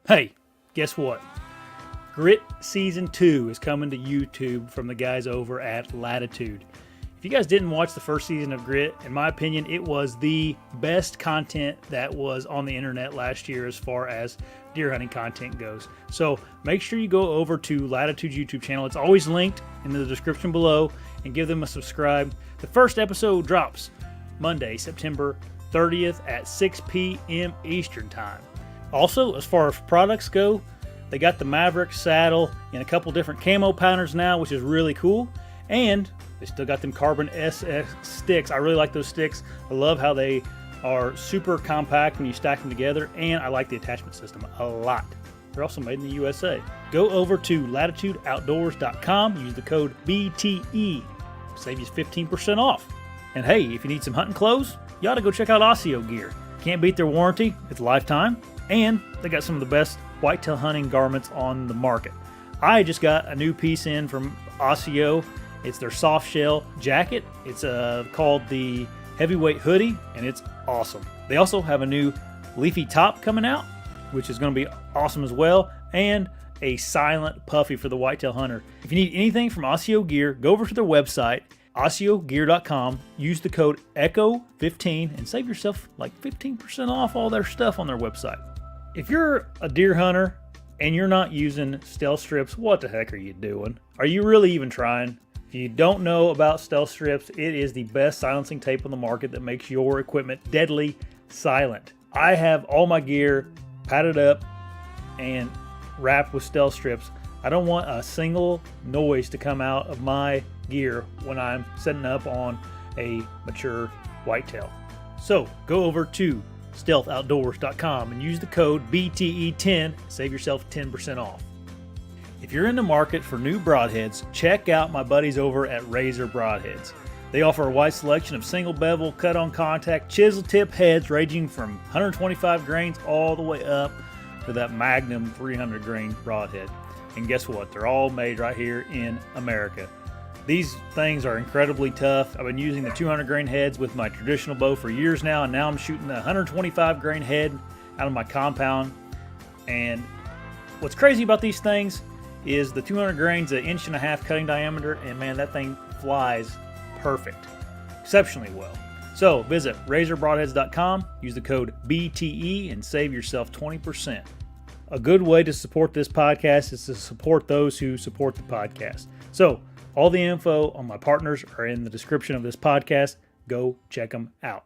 Hey, guess what? Grit Season 2 is coming to YouTube from the guys over at Latitude. If you guys didn't watch the first season of Grit, in my opinion, it was the best content that was on the internet last year as far as deer hunting content goes. So make sure you go over to Latitude's YouTube channel. It's always linked in the description below, and give them a subscribe. The first episode drops Monday, September 30th at 6 p.m. Eastern Time. Also, as far as products go, they got the Maverick saddle in a couple different camo patterns now, which is really cool. And they still got them Carbon SX sticks. I really like those sticks. I love how they are super compact when you stack them together, and I like the attachment system a lot. They're also made in the USA. Go over to latitudeoutdoors.com, use the code BTE, save you 15% off. And hey, if you need some hunting clothes, you ought to go check out ASIO gear. Can't beat their warranty, it's lifetime, and they got some of the best whitetail hunting garments on the market. I just got a new piece in from ASIO. It's their soft shell jacket. It's called the Heavyweight Hoodie, and it's awesome. They also have a new leafy top coming out, which is going to be awesome as well, and a silent puffy for the whitetail hunter. If you need anything from ASIO Gear, go over to their website, ASIOgear.com, use the code ECHO15, and save yourself like 15% off all their stuff on their website. If you're a deer hunter and you're not using stealth strips, what the heck are you doing? Are you really even trying? If you don't know about stealth strips, it is the best silencing tape on the market that makes your equipment deadly silent. I have all my gear padded up and wrapped with stealth strips. I don't want a single noise to come out of my gear when I'm setting up on a mature whitetail. So go over to stealthoutdoors.com and use the code BTE10, save yourself 10% off. If you're in the market for new broadheads, check out my buddies over at Razor Broadheads. They offer a wide selection of single bevel, cut on contact, chisel tip heads ranging from 125 grains all the way up to that Magnum 300 grain broadhead. And guess what? They're all made right here in America. These things are incredibly tough. I've been using the 200 grain heads with my traditional bow for years now, and now I'm shooting the 125 grain head out of my compound. And what's crazy about these things is the 200 grains, an 1.5 inch cutting diameter, and man, that thing flies perfect, exceptionally well. So visit razorbroadheads.com, use the code BTE, and save yourself 20%. A good way to support this podcast is to support those who support the podcast. So all the info on my partners are in the description of this podcast. Go check them out.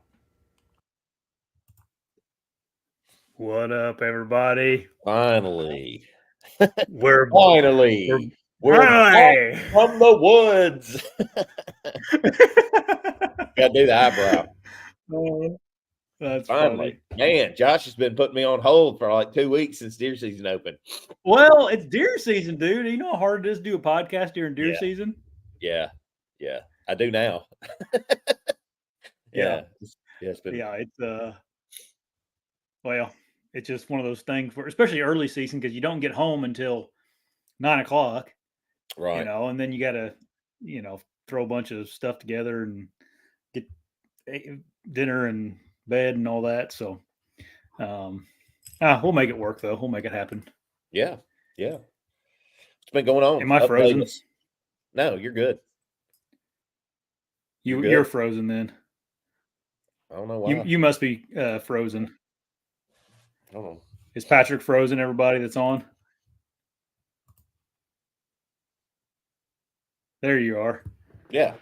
What up, everybody? Finally. We're Finally. We're back from the woods. Gotta do the eyebrow. That's finally funny. Man, Josh has been putting me on hold for like 2 weeks since deer season opened. Well, it's deer season, dude. You know how hard it is to do a podcast during deer season? Yeah. I do now. It's well, it's just one of those things where, especially early season, because you don't get home until 9 o'clock, right? And then you got to, throw a bunch of stuff together and get dinner and bed and all that. So, we'll make it work though. We'll make it happen. Yeah. What's been going on? Am I frozen? No, you're good. You're frozen then. I don't know why. You must be frozen. I don't know. Is Patrick frozen? Everybody that's on? There you are. Yeah.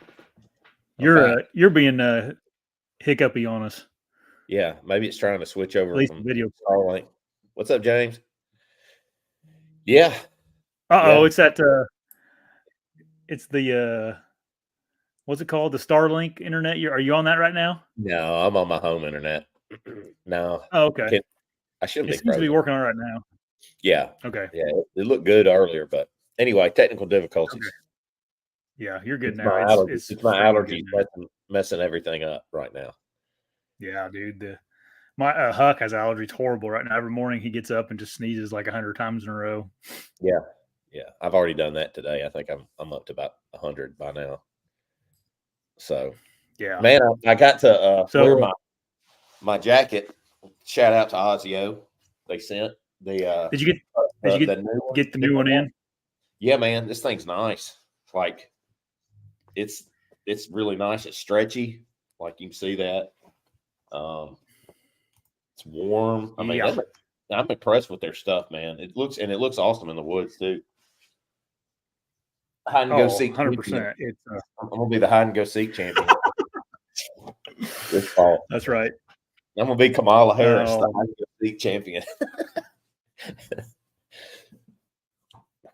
You're being hiccupy on us. Yeah, maybe it's trying to switch over from video. Starlink. What's up, James? Yeah. It's that. It's the what's it called? The Starlink internet. Are you on that right now? No, I'm on my home internet. No. Oh, okay. I shouldn't be. It seems to be working on it right now. Yeah. Okay. Yeah, it looked good earlier, but anyway, technical difficulties. Okay. Yeah, you're good now. It's my allergies messing everything up right now. Yeah, dude. My Huck has allergies horrible right now. Every morning he gets up and just sneezes like 100 times in a row. Yeah. I've already done that today. I think I'm up to about 100 by now. So, yeah, man, I got to wear my jacket. Shout out to ASIO. They sent The Did you get the new one. get the new one in? Yeah, man, this thing's nice. Like it's really nice. It's stretchy. Like you can see that. It's warm. I mean, Yeah. I'm impressed with their stuff, man. It looks awesome in the woods too. Hide and go seek champion. 100%. It's I'm gonna be the hide and go seek champion this fall. that's right. I'm gonna be Kamala Harris, the Oh. hide and go seek champion.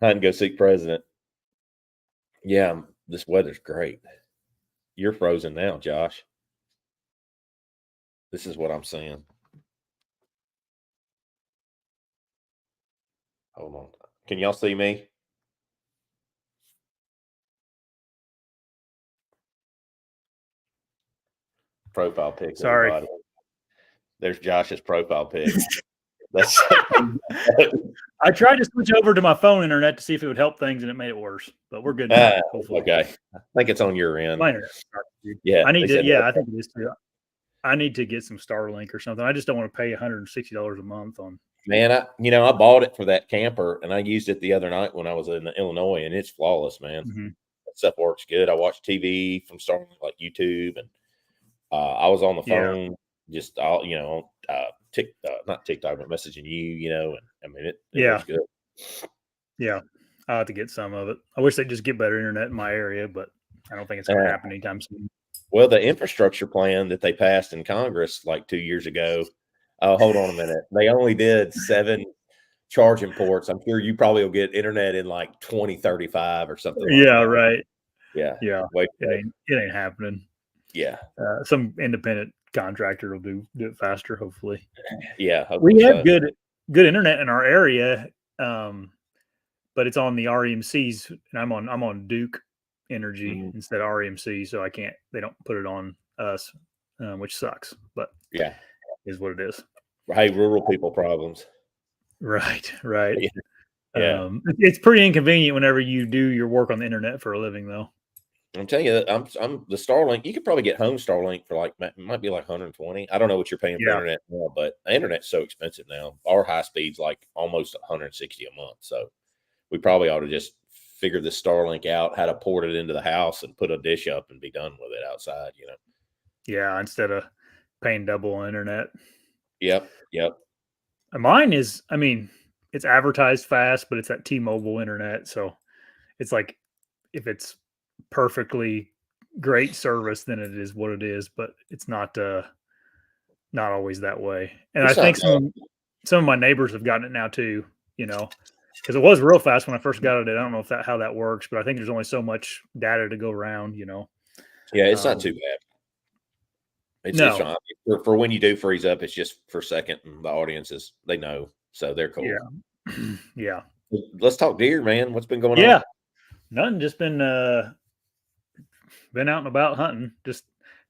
Hide and go seek president. Yeah, this weather's great. You're frozen now, Josh. This is what I'm saying. Hold on. Can y'all see me? Profile pic. Sorry. Everybody. There's Josh's profile pic. That's I tried to switch over to my phone internet to see if it would help things, and it made it worse. But we're good now. Okay. I think it's on your end. My internet. Yeah. I need to. Yeah, I think it is too. I need to get some Starlink or something. I just don't want to pay $160 a month on. Man, I bought it for that camper, and I used it the other night when I was in Illinois, and it's flawless, man. Mm-hmm. That stuff works good. I watched TV from Starlink, like YouTube, and I was on the phone, just all not TikTok, but messaging you, and I mean it was good. Yeah, I'll have to get some of it. I wish they'd just get better internet in my area, but I don't think it's going to happen anytime soon. Well, the infrastructure plan that they passed in Congress like 2 years ago. Hold on a minute. They only did 7 charging ports. I'm sure you probably will get internet in like 2035 or something. Like that. Right. Yeah. It ain't happening. Yeah. Some independent contractor will do it faster, hopefully. Yeah. We have good internet in our area, but it's on the REMCs, and I'm on Duke Energy instead of REMC, so they don't put it on us, which sucks, but yeah, is what it is. Hey, rural people problems. Right. Yeah. It's pretty inconvenient whenever you do your work on the internet for a living, though. I'm telling you, I'm the Starlink. You could probably get home Starlink for it might be like 120. I don't know what you're paying for internet now, but the internet's so expensive now. Our high speed's like almost 160 a month, so we probably ought to just figure this Starlink out, how to port it into the house and put a dish up and be done with it outside, Yeah, instead of paying double on internet. Yep. And mine is, I mean, it's advertised fast, but it's that T-Mobile internet, so it's like if it's perfectly great service, then it is what it is, but it's not always that way. And I think some of my neighbors have gotten it now too, because it was real fast when I first got it. I don't know how that works, but I think there's only so much data to go around, Yeah, it's not too bad. It's fine. For when you do freeze up, it's just for a second, and the audiences, they know, so they're cool. Yeah. Let's talk deer, man. What's been going on? Yeah, nothing. Just been out and about hunting. Just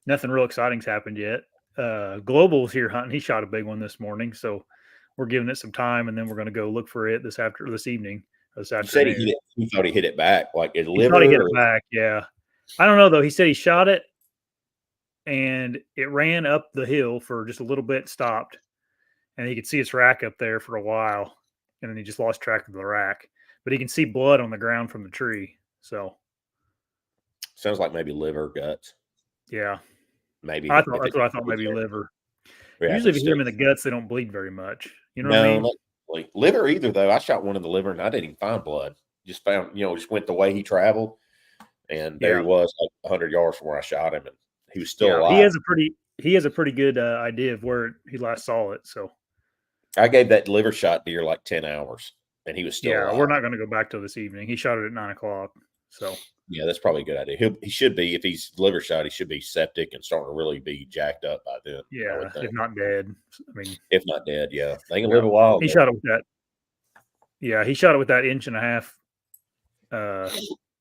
nothing real exciting's happened yet. Global's here hunting. He shot a big one this morning, so we're giving it some time, and then we're going to go look for it this evening. This afternoon. He said he thought he hit it back, like his liver. He thought he hit it back. Yeah, I don't know though. He said he shot it, and it ran up the hill for just a little bit, stopped, and he could see its rack up there for a while, and then he just lost track of the rack. But he can see blood on the ground from the tree. So sounds like maybe liver, guts. Yeah, maybe. That's what I thought. Maybe liver. Yeah, usually, if you hit them in the guts, they don't bleed very much. You know what I mean? Not liver either. Though I shot one in the liver, and I didn't even find blood. Just found, just went the way he traveled, and there he was, like 100 yards from where I shot him, and he was still alive. He has a pretty good idea of where he last saw it. So I gave that liver shot deer like 10 hours, and he was still alive. We're not going to go back till this evening. He shot it at 9:00. So yeah, that's probably a good idea. He should be, if he's liver shot, he should be septic and starting to really be jacked up by then. Yeah, if not dead. I mean, if not dead, yeah, they can live a while. He shot it with that. Yeah, he shot it with that 1.5-inch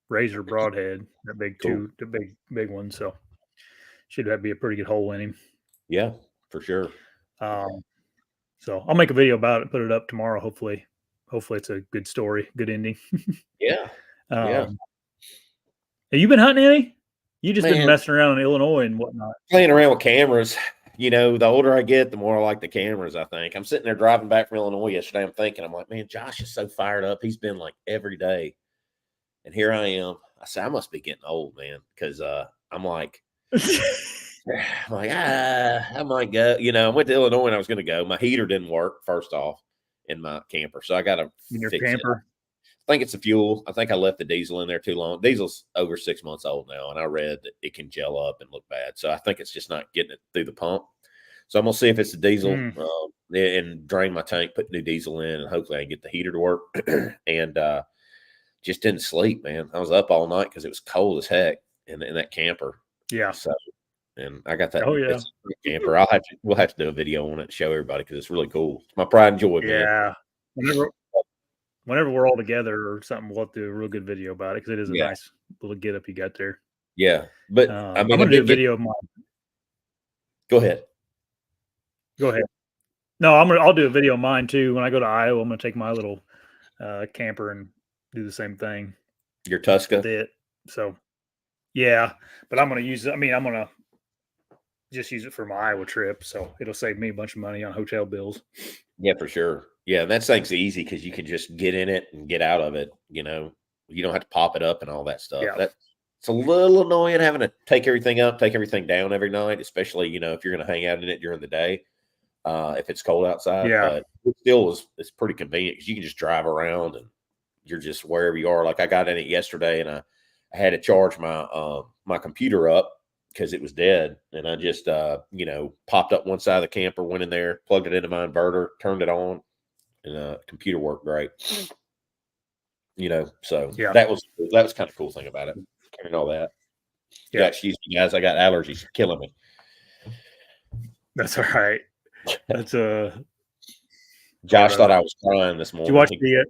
razor broadhead. That big the big one. So should be a pretty good hole in him. Yeah, for sure. So I'll make a video about it, put it up tomorrow. Hopefully it's a good story, good ending. Yeah. Have you been hunting any? You just been messing around in Illinois and whatnot. Playing around with cameras, the older I get, the more I like the cameras, I think. I'm sitting there driving back from Illinois yesterday. I'm like, man, Josh is so fired up. He's been like every day. And here I am. I say, I must be getting old, man, because I'm like, I might go. I went to Illinois and I was going to go. My heater didn't work, first off, in my camper. So I got to In your fix it. camper? I think it's the fuel. I think I left the diesel in there too long. Diesel's over 6 months old now, and I read that it can gel up and look bad. So I think it's just not getting it through the pump. So I'm going to see if it's the diesel and drain my tank, put new diesel in, and hopefully I can get the heater to work. And just didn't sleep, man. I was up all night because it was cold as heck in that camper. Yeah. So, and I got that. Oh, yeah. It's a camper. We'll have to do a video on it and show everybody because it's really cool. It's my pride and joy, man. Yeah. Whenever we're all together or something, we'll have to do a real good video about it because it is a nice little get up you got there. Yeah, but I'm gonna do a video of mine. Go ahead. No, I'll do a video of mine too. When I go to Iowa, I'm gonna take my little camper and do the same thing. Your Tusca. With it. So yeah, but I'm gonna use it. I mean, I'm gonna just use it for my Iowa trip, so it'll save me a bunch of money on hotel bills. Yeah, for sure. Yeah, that thing's easy because you can just get in it and get out of it. You don't have to pop it up and all that stuff. Yeah. It's a little annoying having to take everything up, take everything down every night, especially if you're going to hang out in it during the day, if it's cold outside. Yeah. But it still it's pretty convenient because you can just drive around and you're just wherever you are. Like I got in it yesterday and I had to charge my my computer up because it was dead, and I just popped up one side of the camper, went in there, plugged it into my inverter, turned it on, and computer worked great. So Yeah. that was kind of cool thing about it, carrying all that. Yeah, excuse me, guys, I got allergies killing me. That's all right. That's Josh thought I was crying this morning. Did you watch the?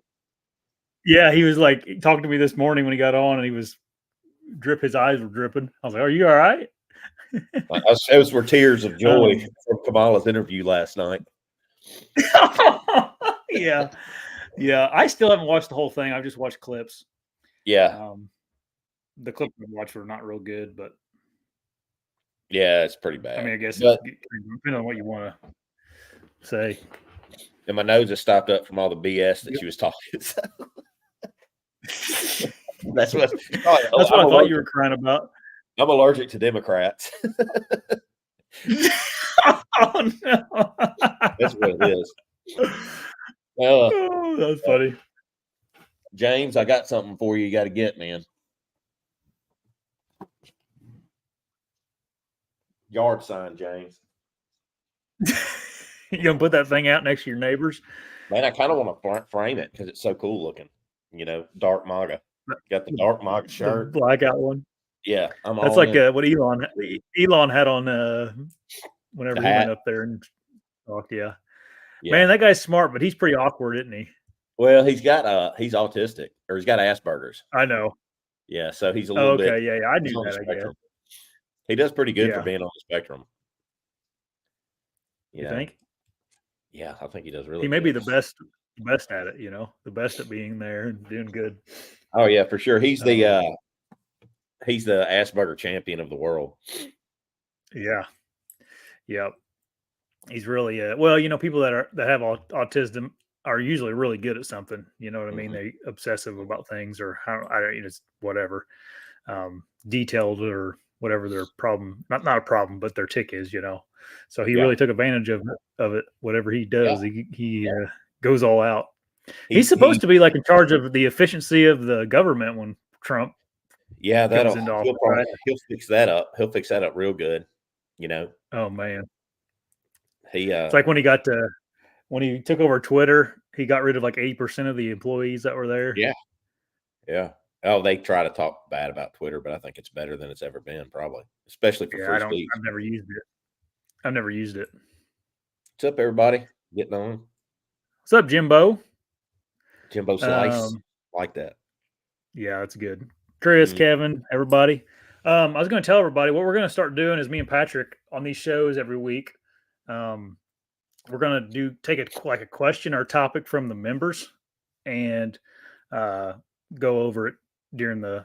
Yeah, he was like talking to me this morning when he got on, and he was his eyes were dripping. I was like, "Are you all right?" Those were tears of joy from Kamala's interview last night. Yeah. I still haven't watched the whole thing. I've just watched clips. Yeah. The clips I watched were not real good, but yeah, it's pretty bad. I mean, I guess depending on what you want to say. And my nose has stopped up from all the BS that she was talking. So. That's what I thought you were crying about. I'm allergic to Democrats. Oh no! That's what it is. That's funny. James, I got something for you. You got to get, man. Yard sign, James. You gonna put that thing out next to your neighbors? Man, I kind of want to frame it because it's so cool looking. Dark MAGA. Got the dark MAGA shirt, the blackout one. Yeah, that's like what Elon had on whenever he went up there and talked. Yeah. Man, that guy's smart, but he's pretty awkward, isn't he? Well, he's autistic, or he's got Asperger's. I know. Yeah, so he's a little bit. Okay, yeah, I knew that. I guess. He does pretty good for being on the spectrum. You think? Yeah, I think he does really. He may be the best at it. The best at being there and doing good. Oh yeah, for sure. He's the Asperger champion of the world. Yeah. Yep. He's really people that have autism are usually really good at something. You know what I mean? They obsessive about things, or it's whatever, detailed or whatever their problem. Not a problem, but their tick is. So he really took advantage of it. Whatever he does, he goes all out. He's supposed to be like in charge of the efficiency of the government when Trump. Yeah, he'll fix that up. He'll fix that up real good. Oh man. It's like when he took over Twitter, he got rid of like 80% of the employees that were there. Yeah. Oh, they try to talk bad about Twitter, but I think it's better than it's ever been, probably, especially for free speech. I've never used it. What's up, everybody? Getting on. What's up, Jimbo? Jimbo Slice, like that. Yeah, that's good. Chris, Kevin, everybody. I was going to tell everybody what we're going to start doing is me and Patrick on these shows every week. We're going to take a question or topic from the members and go over it during the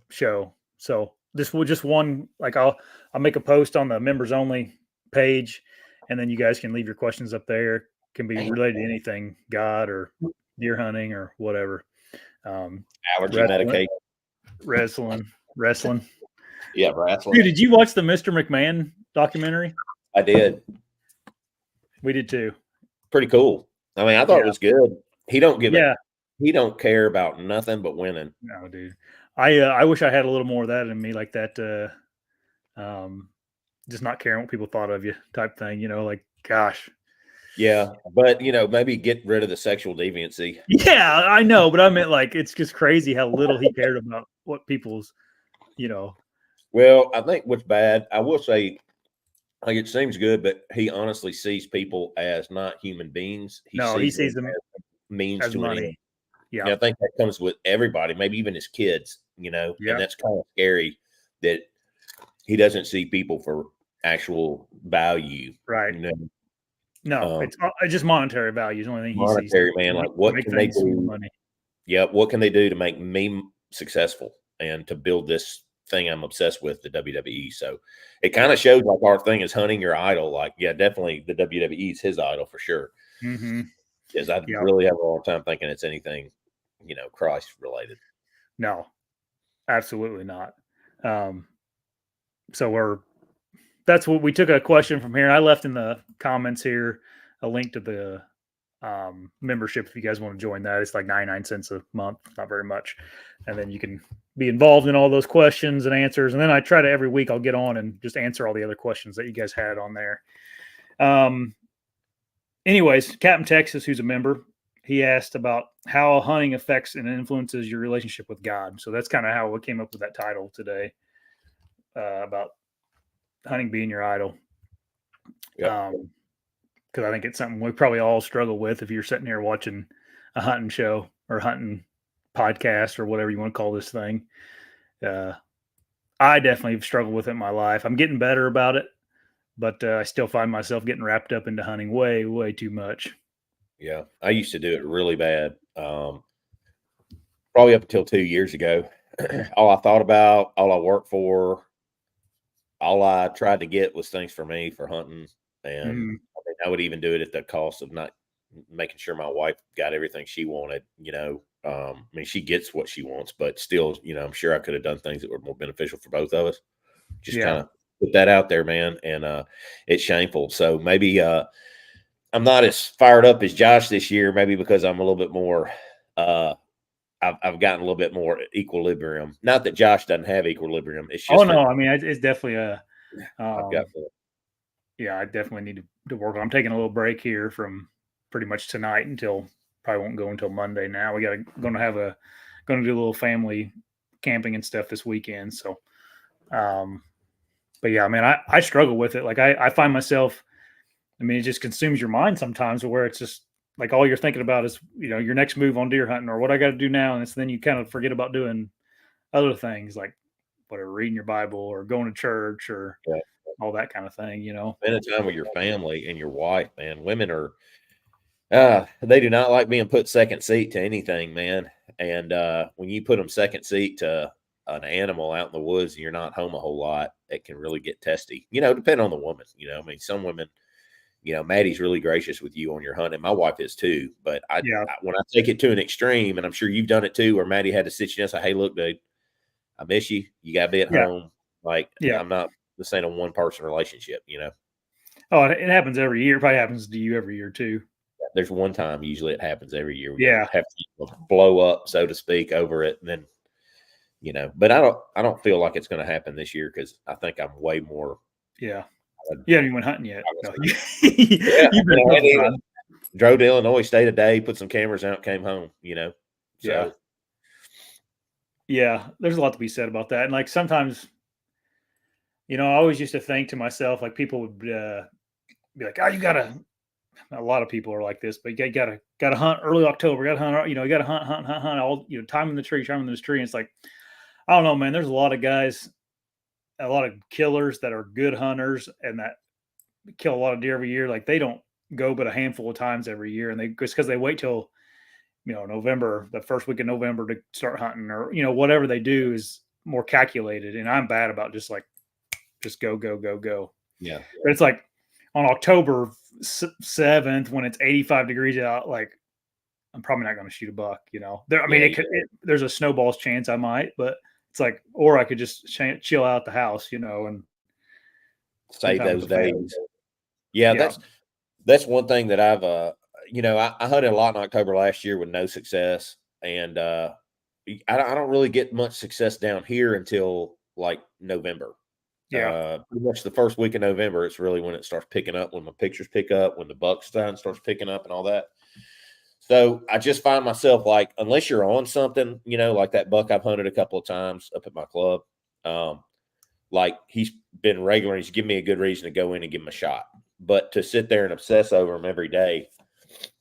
show. So this will just one, like I'll make a post on the members only page, and then you guys can leave your questions up there. Can be related to anything, God or deer hunting or whatever. Allergy medication. Wrestling. Yeah, wrestling. Dude, did you watch the Mr. McMahon documentary? I did. We did too. Pretty cool. I mean, I thought it was good. He don't give Yeah. He don't care about nothing but winning. No, dude. I wish I had a little more of that in me, like that. Just not caring what people thought of you, type thing. You know, like gosh. Yeah, but maybe get rid of the sexual deviancy. Yeah, I know, but I meant like it's just crazy how little he cared about what people's, Well, I think what's bad, I will say, like it seems good, but he honestly sees people as not human beings. He sees them as means as to an money. end. Yeah, And I think that comes with everybody, maybe even his kids. And that's kind of scary that he doesn't see people for actual value. Right. No, it's just monetary value is the only thing he sees. Monetary, man. Like, what can they do? Money. Yeah, what can they do to make me successful and to build this thing I'm obsessed with, the WWE? So it kind of shows like our thing is hunting your idol. Like, yeah, definitely the WWE is his idol for sure. Because I really have a long time thinking it's anything, Christ related. No, absolutely not. So that's what we took a question from here. I left in the comments here a link to the membership if you guys want to join that. It's like 99 cents a month, not very much. And then you can be involved in all those questions and answers. And then I try to every week I'll get on and just answer all the other questions that you guys had on there. Anyways, Captain Texas, who's a member, he asked about how hunting affects and influences your relationship with God. So that's kind of how we came up with that title today, about hunting being your idol. Yeah. Because I think it's something we probably all struggle with if you're sitting here watching a hunting show or hunting podcast or whatever you want to call this thing. I definitely struggle with it in my life. I'm getting better about it, but I still find myself getting wrapped up into hunting way, way too much. Yeah, I used to do it really bad. Probably up until 2 years ago. All I thought about, all I worked for, all I tried to get was things for me for hunting. And I would even do it at the cost of not making sure my wife got everything she wanted. I mean, she gets what she wants, but still, I'm sure I could have done things that were more beneficial for both of us. Just kind of put that out there, man. And it's shameful. So maybe I'm not as fired up as Josh this year, maybe because I'm a little bit more I've gotten a little bit more equilibrium. Not that Josh doesn't have equilibrium. It's just I mean, it's definitely a I've got I definitely need to work on. I'm taking a little break here from pretty much tonight until probably won't go until Monday. Now we going to do a little family camping and stuff this weekend. So, but yeah, I mean, I struggle with it. Like I find myself, I mean, it just consumes your mind sometimes where it's just like all you're thinking about is, your next move on deer hunting or what I got to do now. And then you kind of forget about doing other things like whatever, reading your Bible or going to church or all that kind of thing, Spending time with your family and your wife, man. Women are, they do not like being put second seat to anything, man. And when you put them second seat to an animal out in the woods and you're not home a whole lot, it can really get testy, depending on the woman. I mean, some women, Maddie's really gracious with you on your hunt, and my wife is too. But when I take it to an extreme, and I'm sure you've done it too, where Maddie had to sit you down and say, "Hey, look, dude, I miss you. You got to be at home. Like, I'm not. This ain't a one person relationship, Oh, it happens every year. It probably happens to you every year too. There's one time usually it happens every year. We have to blow up, so to speak, over it, and then But I don't feel like it's going to happen this year because I think I'm way more. Yeah. You haven't even went hunting yet. No, drove to Illinois, stayed a day, put some cameras out, came home, So. Yeah, there's a lot to be said about that. And like sometimes, I always used to think to myself, like people would be like, "Oh, a lot of people are like this, but you gotta hunt early October, gotta hunt, you gotta hunt all, time in the tree. And it's like, I don't know, man, there's a lot of guys, a lot of killers that are good hunters and that kill a lot of deer every year. Like they don't go but a handful of times every year. And because they wait till, November, the first week of November to start hunting or, whatever they do is more calculated. And I'm bad about just go. Yeah. But it's like, on October 7th when it's 85 degrees out, like I'm probably not going to shoot a buck, you know. There's a snowball's chance I might, but it's like, or I could just chill out the house, you know, and save those days. Yeah, that's one thing that I've I hunted a lot in October last year with no success, and I don't really get much success down here until like November. Yeah. Pretty much the first week of November, it's really when it starts picking up, when my pictures pick up, when the buck sign starts picking up and all that. So I just find myself like, unless you're on something, you know, like that buck I've hunted a couple of times up at my club, like he's been regular. He's given me a good reason to go in and give him a shot. But to sit there and obsess over him every day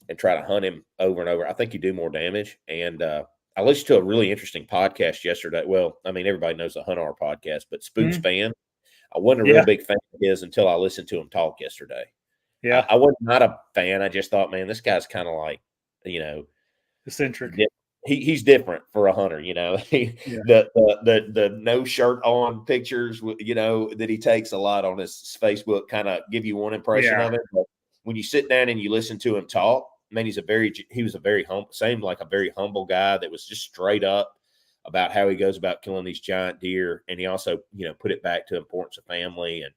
and try to hunt him over and over, I think you do more damage. And I listened to a really interesting podcast yesterday. Well, I mean, everybody knows the Hunt Hour podcast, but Spook's fan. I wasn't a real big fan of his until I listened to him talk yesterday. Yeah. I was not a fan. I just thought, man, this guy's kind of like, you know, eccentric. He's different for a hunter, you know. The no shirt on pictures, you know, that he takes a lot on his Facebook kind of give you one impression of it. But when you sit down and you listen to him talk, man, he was a very humble guy that was just straight up about how he goes about killing these giant deer. And he also, you know, put it back to the importance of family and,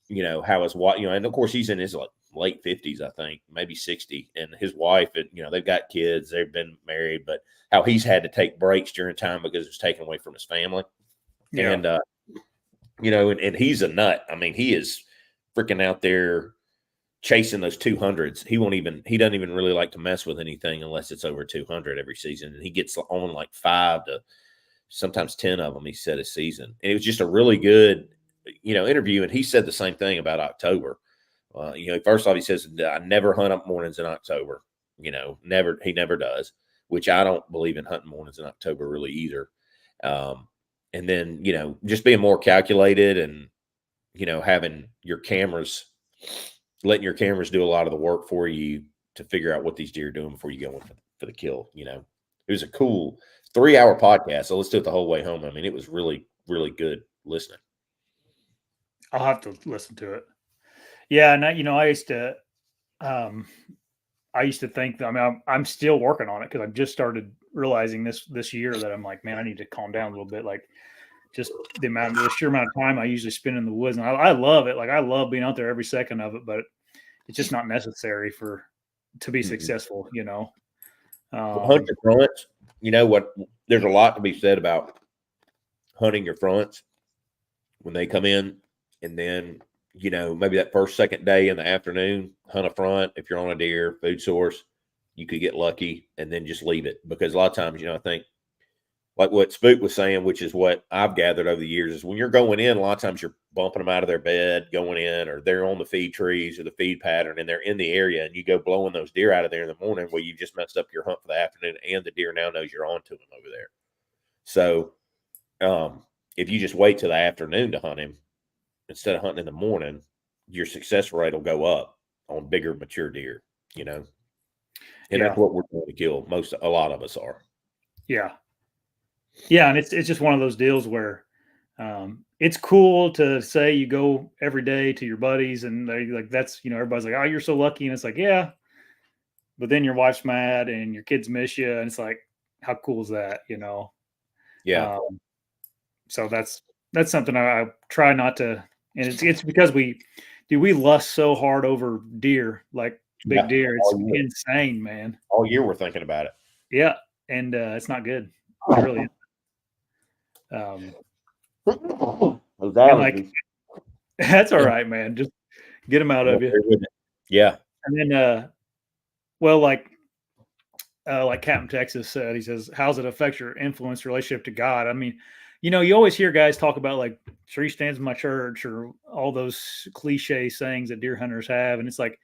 you know, how his wife, you know, and of course he's in his like late 50s, I think, maybe 60. And his wife, and, you know, they've got kids, they've been married, but how he's had to take breaks during time because it was taken away from his family. Yeah. And, you know, and he's a nut. I mean, he is freaking out there chasing those 200s. He doesn't even really like to mess with anything unless it's over 200 every season. And he gets on like 5 to sometimes 10 of them, he said, a season. And it was just a really good, you know, interview. And he said the same thing about October. You know, first off, he says, I never hunt up mornings in October. You know, he never does, which I don't believe in hunting mornings in October really either. And then, you know, just being more calculated and, you know, having your cameras, letting your cameras do a lot of the work for you to figure out what these deer are doing before you go in for the kill. You know, it was a cool 3-hour podcast. So let's do it the whole way home. I mean, it was really, really good listening. I'll have to listen to it. Yeah. And you know, I used to think that, I mean, I'm still working on it because I've just started realizing this year that I'm like, man, I need to calm down a little bit. Like just the sheer amount of time I usually spend in the woods. And I love it. Like I love being out there every second of it, but it's just not necessary to be successful, you know. Hunt your fronts. You know what? There's a lot to be said about hunting your fronts when they come in, and then, you know, maybe that first, second day in the afternoon, hunt a front. If you're on a deer food source, you could get lucky and then just leave it. Because a lot of times, you know, I think like what Spook was saying, which is what I've gathered over the years, is when you're going in, a lot of times you're bumping them out of their bed, going in, or they're on the feed trees or the feed pattern, and they're in the area, and you go blowing those deer out of there in the morning. Well, you've just messed up your hunt for the afternoon, and the deer now knows you're on to them over there. So if you just wait till the afternoon to hunt him, instead of hunting in the morning, your success rate will go up on bigger, mature deer, you know? And that's what we're trying to kill. A lot of us are. Yeah. Yeah. And it's just one of those deals where it's cool to say you go every day to your buddies and they like, that's, you know, everybody's like, oh, you're so lucky. And it's like, yeah, but then your wife's mad and your kids miss you. And it's like, how cool is that? You know? Yeah. So that's something I try not to, and it's because we lust so hard over deer, like big deer. It's insane, man. All year we're thinking about it. Yeah. And it's not good. It really is. Like, that's all right, man. Just get them out of you. Yeah. And then, well, like Captain Texas said, he says, how's it affect your influence relationship to God? I mean, you know, you always hear guys talk about like tree stands in my church or all those cliche sayings that deer hunters have. And it's like,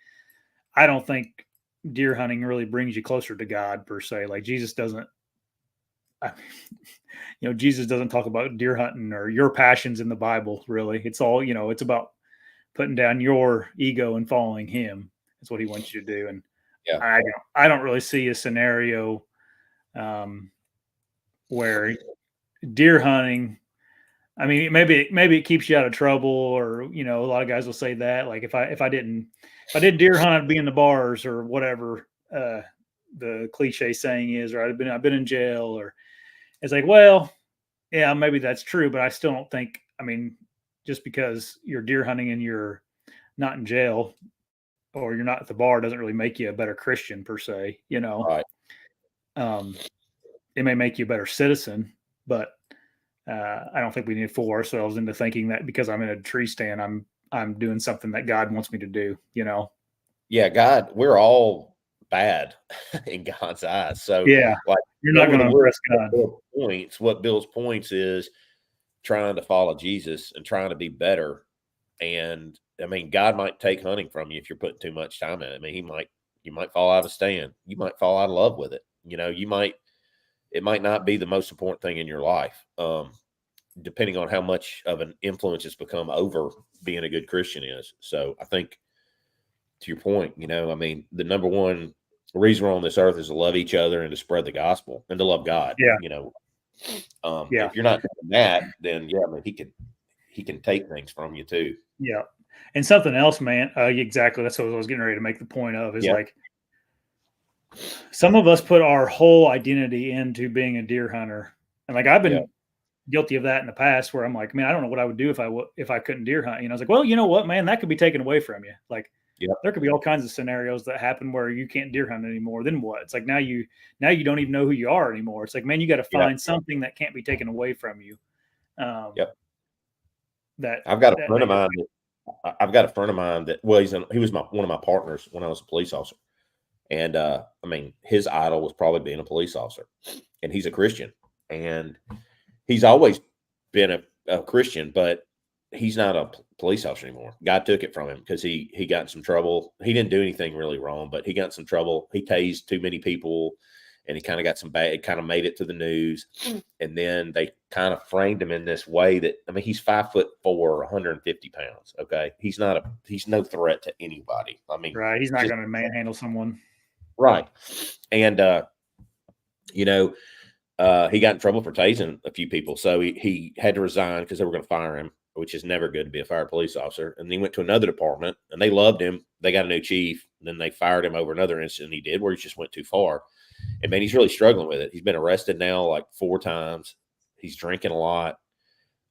I don't think deer hunting really brings you closer to God per se. Like Jesus doesn't, you know, Jesus doesn't talk about deer hunting or your passions in the Bible, really. It's all, you know, it's about putting down your ego and following him. That's what he wants you to do. And I don't really see a scenario where deer hunting, I mean, maybe it keeps you out of trouble, or a lot of guys will say that. Like if I didn't deer hunt, I'd be in the bars or whatever the cliche saying is, or I've been in jail, or it's like, well, yeah, maybe that's true, but I still don't think. I mean, just because you're deer hunting and you're not in jail or you're not at the bar doesn't really make you a better Christian per se. Right. Um, it may make you a better citizen, but I don't think we need to fool ourselves into thinking that because I'm in a tree stand, I'm doing something that God wants me to do. Yeah, God, we're all bad in God's eyes. So, Yeah, like, you're not over going the to word impress God. what builds points is trying to follow Jesus and trying to be better. And I mean, God might take hunting from you if you're putting too much time in it. I mean, you might fall out of stand. You might fall out of love with it. It might not be the most important thing in your life. Depending on how much of an influence it's become over being a good Christian is. So I think to your point, I mean, the number one reason we're on this earth is to love each other and to spread the gospel and to love God. Yeah, yeah, If you're not doing that, then yeah, I mean, he can take things from you too. yeah. And something else, man. Exactly. That's what I was getting ready to make the point of. Is Yeah, like some of us put our whole identity into being a deer hunter, and like I've yeah, been guilty of that in the past, where I'm like, man, I don't know what I would do if I couldn't deer hunt. I was like, well, you know what, man, that could be taken away from you. Like yeah, there could be all kinds of scenarios that happen where you can't deer hunt anymore. Then what? It's like now you don't even know who you are anymore. It's like, man, you got to yeah, find something that can't be taken away from you. Um, yep. that I've got a that friend that of you're mine. I've got a friend of mine that he was one of my partners when I was a police officer, and I mean, his idol was probably being a police officer, and he's a Christian, and he's always been a Christian, but he's not a police officer anymore. God took it from him because he got in some trouble. He didn't do anything really wrong, but he got in some trouble. He tased too many people, and he kind of got some bad. It kind of made it to the news, and then they kind of framed him in this way that I mean, he's 5'4", 150 pounds. Okay, he's no threat to anybody. I mean, right. He's not just going to manhandle someone. right, and you know he got in trouble for tasing a few people, so he had to resign because they were going to fire him, which is never good to be a fire police officer. And then he went to another department, and they loved him. They got a new chief, and then they fired him over another incident he did where he just went too far. And man, he's really struggling with it. He's been arrested now like 4 times. He's drinking a lot.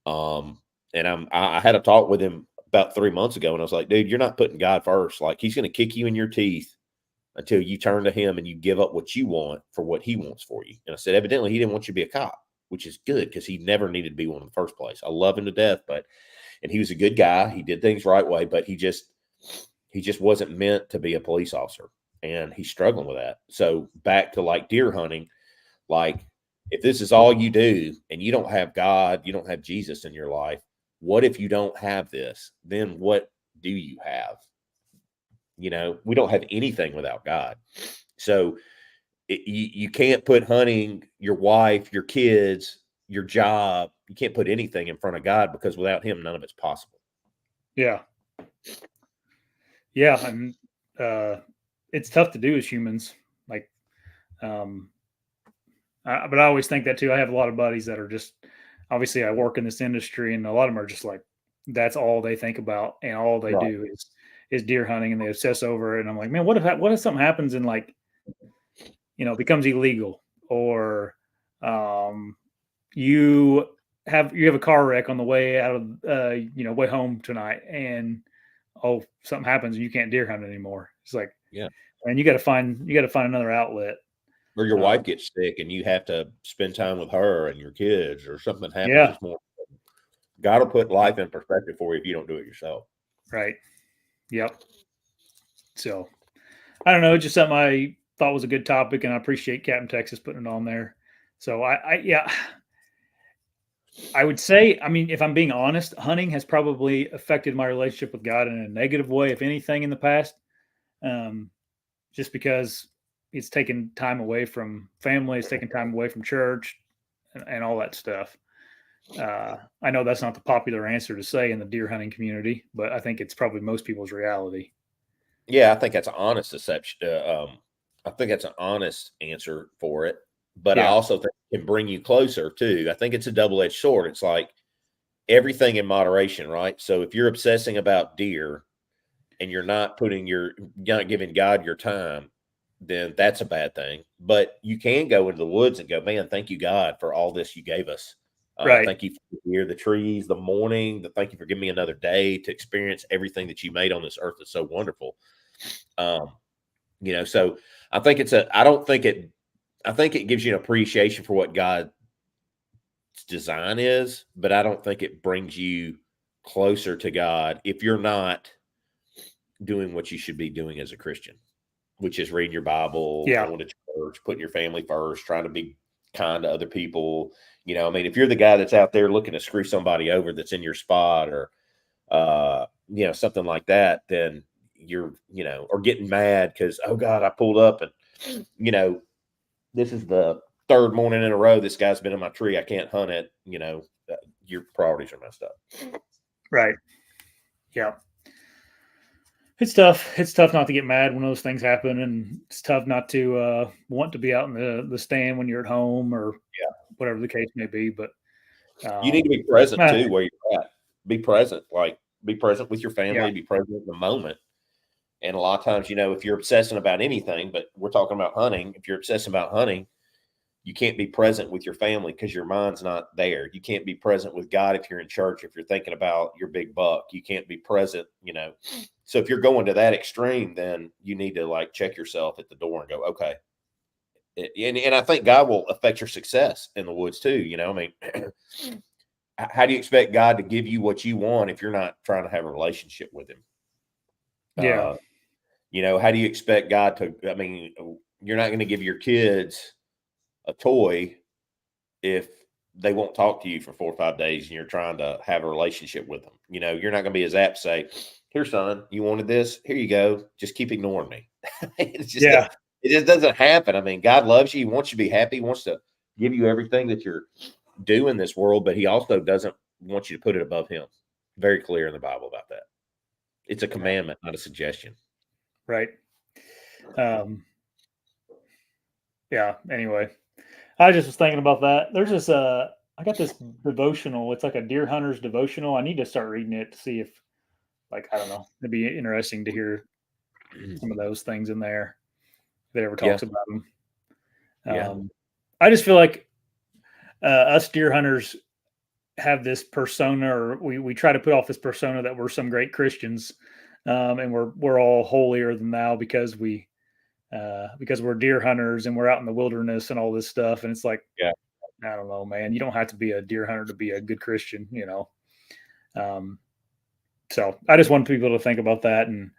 And I had a talk with him about 3 months ago, and I was like, dude, you're not putting God first. Like he's going to kick you in your teeth until you turn to him and you give up what you want for what he wants for you. And I said, evidently he didn't want you to be a cop, which is good because he never needed to be one in the first place. I love him to death, and he was a good guy. He did things right way, but he just wasn't meant to be a police officer, and he's struggling with that. So back to like deer hunting, like if this is all you do and you don't have God, you don't have Jesus in your life, what if you don't have this? Then what do you have? We don't have anything without God. So you can't put hunting, your wife, your kids, your job, you can't put anything in front of God because without him, none of it's possible. Yeah, yeah, and it's tough to do as humans. Like, um, but I always think that too. I have a lot of buddies that are just obviously I work in this industry, and a lot of them are just like that's all they think about, and all they Right. do is deer hunting, and they obsess over it. And I'm like, man, what if something happens and like it becomes illegal, or um, you have a car wreck on the way out of way home tonight, and oh something happens and you can't deer hunt anymore. It's like, Yeah. and you got to find another outlet. Or your Um, wife gets sick and you have to spend time with her and your kids, or something happens. yeah, It's more, God will put life in perspective for you if you don't do it yourself. right. Yep. So I don't know, just something I thought was a good topic, and I appreciate Captain Texas putting it on there. So yeah, I would say, I mean, if I'm being honest, hunting has probably affected my relationship with God in a negative way, if anything, in the past. Um, just because it's taken time away from family, it's taken time away from church, and all that stuff. I know that's not the popular answer to say in the deer hunting community, but I think it's probably most people's reality. Yeah, I think that's an honest deception. I think that's an honest answer for it. But I Yeah, also think it can bring you closer too. I think it's a double-edged sword. It's like everything in moderation, right? So if you're obsessing about deer and you're not giving God your time, then that's a bad thing. But you can go into the woods and go, man, thank you, God, for all this you gave us. Right. Thank you for the deer, the trees, the morning. Thank you for giving me another day to experience everything that you made on this earth. Is so wonderful. So I think I think it gives you an appreciation for what God's design is, but I don't think it brings you closer to God if you're not doing what you should be doing as a Christian, which is reading your Bible, Yeah. going to church, putting your family first, trying to be kind to other people. If you're the guy that's out there looking to screw somebody over that's in your spot or, something like that, then you're, or getting mad because, oh God, I pulled up and, this is the third morning in a row this guy's been in my tree. I can't hunt it. Your priorities are messed up. Right. Yeah. It's tough. It's tough not to get mad when those things happen, and it's tough not to want to be out in the stand when you're at home or whatever the case may be. But you need to be present too where you're at. Be present. Be present with your family. Be present in the moment. And a lot of times, if you're obsessing about anything, but we're talking about hunting, if you're obsessing about hunting, you can't be present with your family because your mind's not there. You can't be present with God if you're in church, if you're thinking about your big buck. You can't be present, So if you're going to that extreme, then you need to check yourself at the door and go, okay. And I think God will affect your success in the woods too. How do you expect God to give you what you want if you're not trying to have a relationship with him? Yeah. How do you expect God to, you're not going to give your kids a toy if they won't talk to you for 4 or 5 days and you're trying to have a relationship with them. You're not going to be as apt to say, here, son, you wanted this? Here you go. Just keep ignoring me. It just doesn't happen. God loves you. He wants you to be happy. He wants to give you everything that you're doing in this world, but he also doesn't want you to put it above him. Very clear in the Bible about that. It's a commandment, not a suggestion. Right. Anyway, I just was thinking about that. There's this, I got this devotional. It's like a deer hunter's devotional. I need to start reading it to see if, I don't know, it'd be interesting to hear some of those things in there if it ever talks about them. I just feel like us deer hunters have this persona, or we try to put off this persona that we're some great Christians, and we're all holier than thou because we're deer hunters and we're out in the wilderness and all this stuff. And it's like, I don't know, man, you don't have to be a deer hunter to be a good Christian, So I just want people to think about that and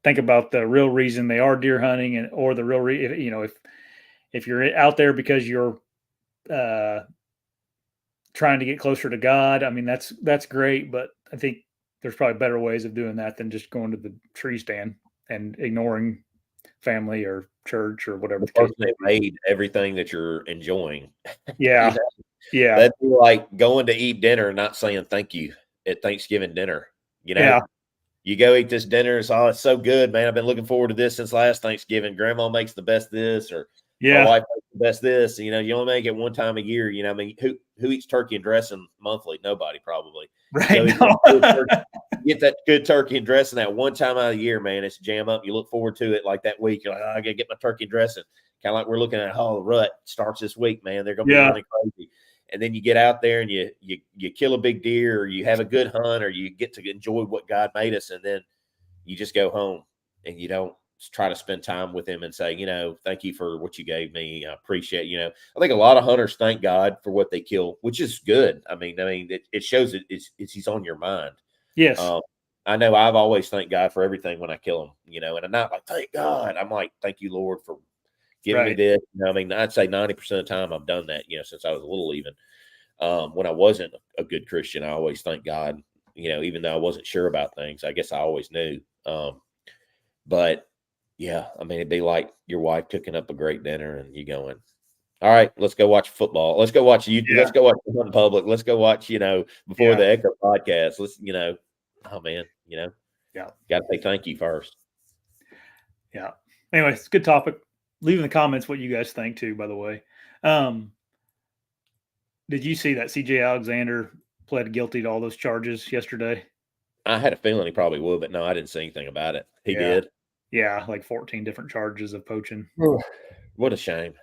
think about the real reason they are deer hunting, or the real if you're out there because you're trying to get closer to God, that's great, but I think there's probably better ways of doing that than just going to the tree stand and ignoring family or church or whatever the person that made everything that you're enjoying. Yeah. Yeah. That'd be like going to eat dinner and not saying thank you at Thanksgiving dinner. You go eat this dinner. It's so good, man. I've been looking forward to this since last Thanksgiving. Grandma makes the best this, or my wife makes the best this. You only make it one time a year. Who eats turkey and dressing monthly? Nobody, probably. Right. Get that good turkey and dressing that one time out of the year, man. It's jam up. You look forward to it like that week. You're like, I got to get my turkey and dressing. Kind of like we're looking at, the rut starts this week, man. They're going to be running crazy. And then you get out there and you kill a big deer, or you have a good hunt, or you get to enjoy what God made us. And then you just go home and you don't try to spend time with him and say, thank you for what you gave me. I appreciate, I think a lot of hunters thank God for what they kill, which is good. It shows he's on your mind. Yes. I know I've always thanked God for everything when I kill him, and I'm not like, thank God. I'm like, thank you, Lord, for giving me this. I'd say 90% of the time I've done that, since I was little, even when I wasn't a good Christian, I always thank God, even though I wasn't sure about things. I guess I always knew. But yeah, it'd be like your wife cooking up a great dinner and you going, all right, let's go watch football. Let's go watch you. Let's go watch Hunting Public. Let's go watch, before the Echo podcast. Let's, oh man, got to say thank you first. Yeah. Anyway, it's a good topic. Leave in the comments what you guys think too, by the way. Did you see that C.J. Alexander pled guilty to all those charges yesterday? I had a feeling he probably would, but no, I didn't see anything about it. He Yeah. did. Yeah, like 14 different charges of poaching. What a shame.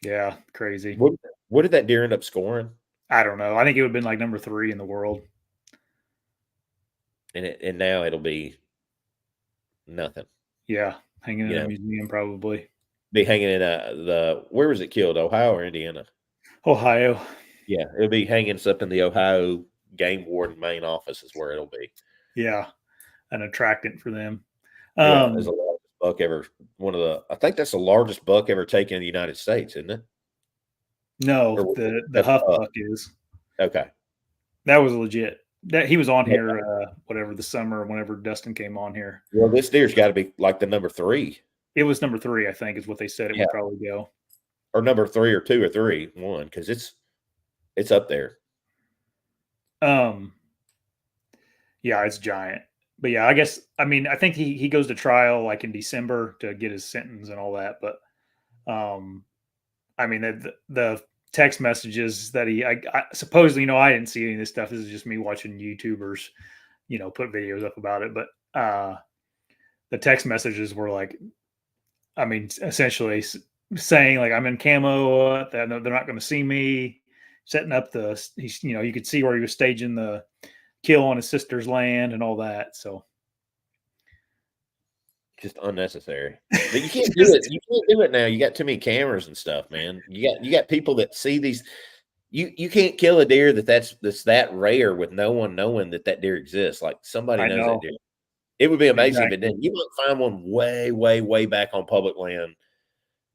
Yeah, crazy. What did that deer end up scoring? I don't know. I think it would have been like number 3 in the world. And now it'll be nothing. Yeah, hanging in a museum probably. Be hanging in where was it killed? Ohio or Indiana? Ohio. Yeah, it'll be hanging up in the Ohio game warden main office is where it'll be. Yeah, an attractant for them. Yeah, it's the largest buck ever. I think that's the largest buck ever taken in the United States, isn't it? No, the Huff buck is. Okay. That was legit. That he was on here, whatever the summer, whenever Dustin came on here. Well, this deer's got to be like the number 3. It was number 3, I think, is what they said it would probably go. Or number 3 or 2 or 3, one, because it's up there. Yeah, it's giant. But yeah, I think he goes to trial like in December to get his sentence and all that. But I mean the text messages that I supposedly, I didn't see any of this stuff. This is just me watching YouTubers, put videos up about it. But the text messages were like, I mean, essentially saying like I'm in camo, they're not going to see me. Setting up you could see where he was staging the kill on his sister's land and all that. So just unnecessary. But you can't do it. You can't do it now. You got too many cameras and stuff, man. You got people that see these. You can't kill a deer that's that rare with no one knowing that deer exists. Like somebody knows that deer. It would be amazing, but then you might find one way, way, way back on public land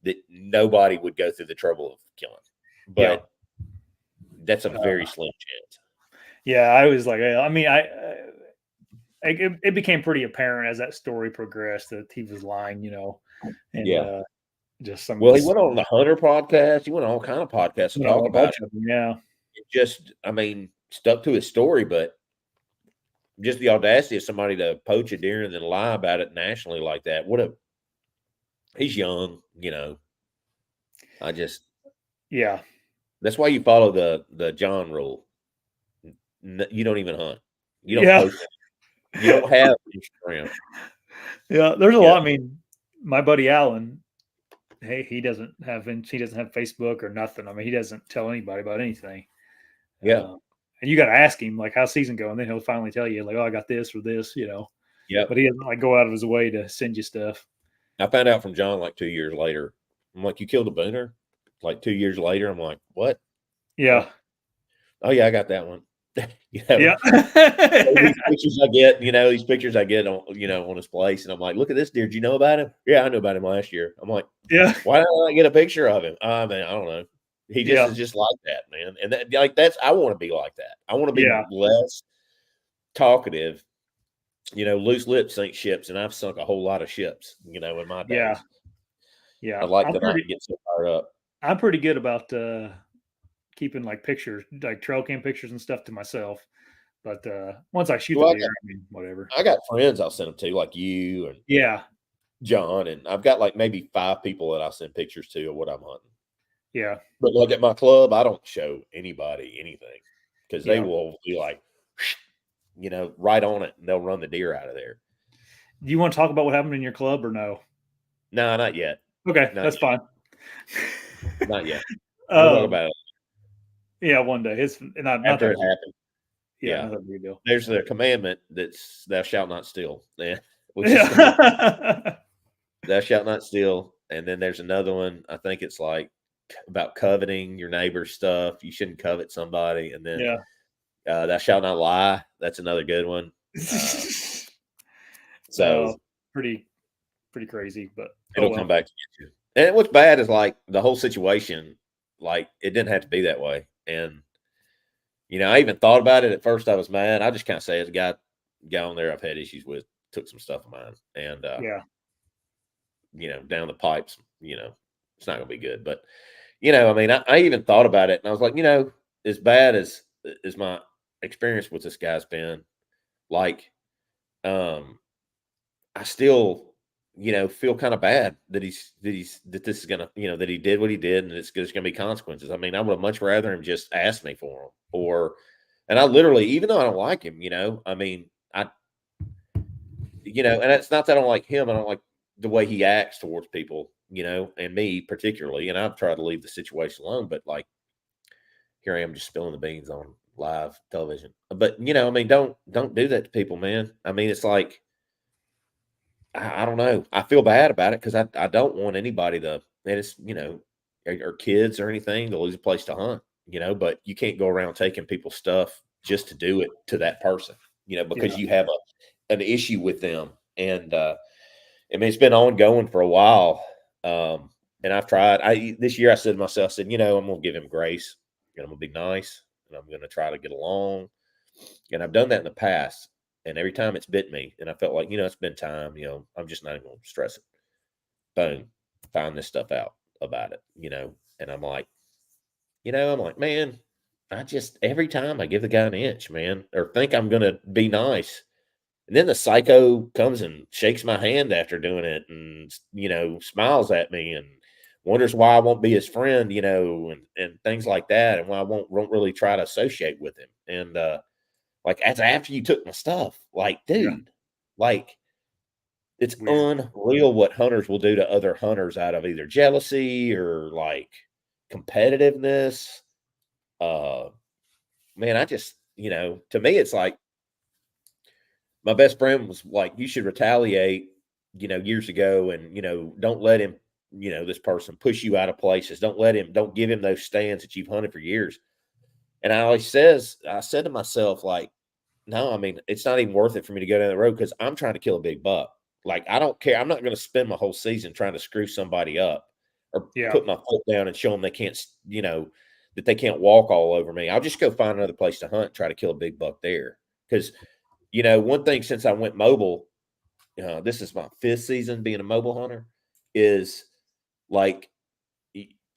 that nobody would go through the trouble of killing. But that's a very slim chance. Yeah, I was like, I mean, it became pretty apparent as that story progressed that he was lying, and just some. Well, he went on the Hunter podcast. He went on all kind of podcasts to talk about it. Yeah, it just, I mean, stuck to his story, but just the audacity of somebody to poach a deer and then lie about it nationally like that. He's young, Yeah. That's why you follow the John rule. You don't even hunt. You don't post. You don't have Instagram. Yeah, there's a lot. I mean, my buddy Alan, hey, he doesn't have Facebook or nothing. I mean, he doesn't tell anybody about anything. Yeah. And you got to ask him like, how's season going? Then he'll finally tell you like, oh, I got this or this, Yeah. But he doesn't like go out of his way to send you stuff. I found out from John like 2 years later. I'm like, you killed a booner? Like 2 years later, I'm like, what? Yeah. Oh yeah, I got that one. Yeah. These pictures I get, these pictures I get on, on his place, and I'm like, look at this deer. Do you know about him? Yeah, I knew about him last year. I'm like, yeah. Why don't I get a picture of him? I mean, I don't know. He just is just like that, man. And I want to be like that. I want to be less talkative. Loose lips sink ships, and I've sunk a whole lot of ships, in my days. Yeah. I like that I get so fired up. I'm pretty good about keeping like pictures, like trail cam pictures and stuff to myself. But once I shoot the deer, I mean, whatever. I got friends I'll send them to, like you and John, and I've got like maybe 5 people that I send pictures to of what I'm hunting. Yeah. But like at my club, I don't show anybody anything because they will be like, right on it, and they'll run the deer out of there. Do you want to talk about what happened in your club or no? No, not yet. Okay, that's fine. Not yet. We'll talk about it. Yeah, one day. It's not after it happened. Yeah, not a big deal. There's the commandment that's thou shalt not steal. Yeah. Thou shalt not steal. And then there's another one. I think it's like about coveting your neighbor's stuff. You shouldn't covet somebody. And then thou shalt not lie. That's another good one. So pretty crazy, but it'll come back to get you. And what's bad is like the whole situation, like it didn't have to be that way. And I even thought about it at first. I was mad. I just kind of say it's a guy on there I've had issues with, took some stuff of mine, and down the pipes, it's not gonna be good. But I mean, I even thought about it, and I was like, as bad as my experience with this guy's been, like, I still feel kind of bad that that this is gonna, that he did what he did, and there's gonna be consequences. I mean, I would have much rather him just ask me for them, and I literally, even though I don't like him, I mean, and it's not that I don't like him. I don't like the way he acts towards people, and me particularly. And I've tried to leave the situation alone, but like here I am just spilling the beans on live television. But I mean, don't do that to people, man. I mean, it's like I don't know. I feel bad about it because I don't want anybody to, and it's or kids or anything to lose a place to hunt. But you can't go around taking people's stuff just to do it to that person. Because you have an issue with them. And I mean, it's been ongoing for a while. And I've tried. This year I said to myself, I said, I'm gonna give him grace, and I'm gonna be nice, and I'm gonna try to get along. And I've done that in the past, and every time it's bit me, and I felt like, it's been time. I'm just not even gonna stress it. Boom, find this stuff out about it. And I'm like, man, I just every time I give the guy an inch, man, or think I'm gonna be nice. And then the psycho comes and shakes my hand after doing it and, smiles at me and wonders why I won't be his friend, and things like that. And why I won't really try to associate with him. And, like, as after you took my stuff, like, dude, like, it's Weird. unreal what hunters will do to other hunters out of either jealousy or like competitiveness. Man, I just, to me, it's like, my best friend was like, you should retaliate, years ago. And, don't let him, this person push you out of places. Don't give him those stands that you've hunted for years. And I said to myself, like, no, I mean, it's not even worth it for me to go down the road because I'm trying to kill a big buck. Like, I don't care. I'm not going to spend my whole season trying to screw somebody up or Yeah. put my foot down and show them they can't, that they can't walk all over me. I'll just go find another place to hunt, try to kill a big buck there. Because one thing since I went mobile, this is my 5th season being a mobile hunter, is like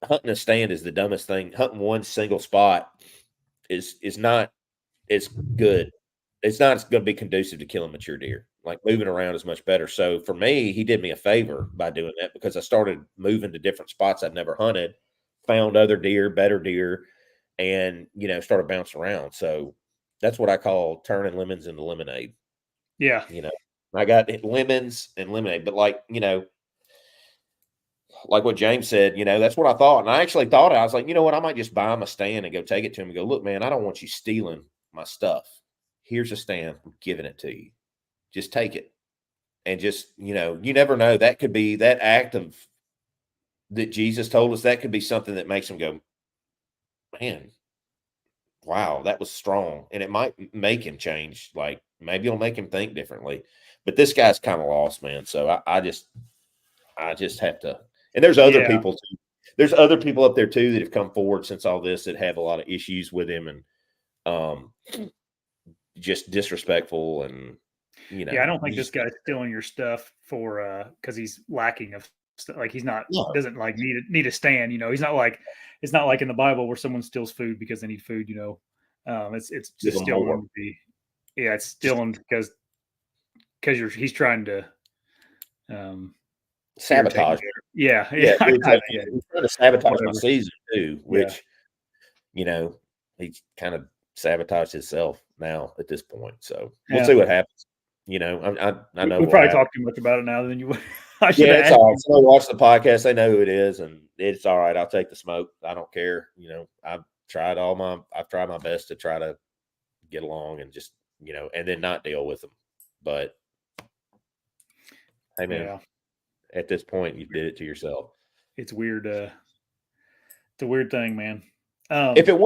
hunting a stand is the dumbest thing. Hunting one single spot is not as good. It's not going to be conducive to killing mature deer. Like moving around is much better. So for me, he did me a favor by doing that because I started moving to different spots I'd never hunted, found other deer, better deer, and started bouncing around. So that's what I call turning lemons into lemonade. Yeah. I got lemons and lemonade, but like what James said, that's what I thought. And I actually thought, I was like, you know what, I might just buy him a stand and go take it to him and go, look, man, I don't want you stealing my stuff. Here's a stand. I'm giving it to you. Just take it. And just, you never know. That could be that act of that Jesus told us, that could be something that makes him go, man, wow, that was strong. And it might make him change. Like maybe it'll make him think differently. But this guy's kind of lost, man. So I just have to. And there's other people too. There's other people up there too that have come forward since all this that have a lot of issues with him and just disrespectful and Yeah, I don't think this guy's stealing your stuff for because he's lacking of stuff. Like he's not doesn't like need a stand. He's not like it's not like in the Bible where someone steals food because they need food. It's just stealing to be. Yeah, it's stealing because he's trying to sabotage. Yeah. He's trying to sabotage my season too, which he's kind of sabotaged himself now at this point. So we'll see what happens. I know we probably talk too much about it now than you would. It's all right. Somebody watch the podcast, they know who it is, and it's all right. I'll take the smoke. I don't care. I've tried my best to try to get along and just and then not deal with them. But hey, man, at this point, you did it to yourself. It's weird. It's a weird thing, man. If it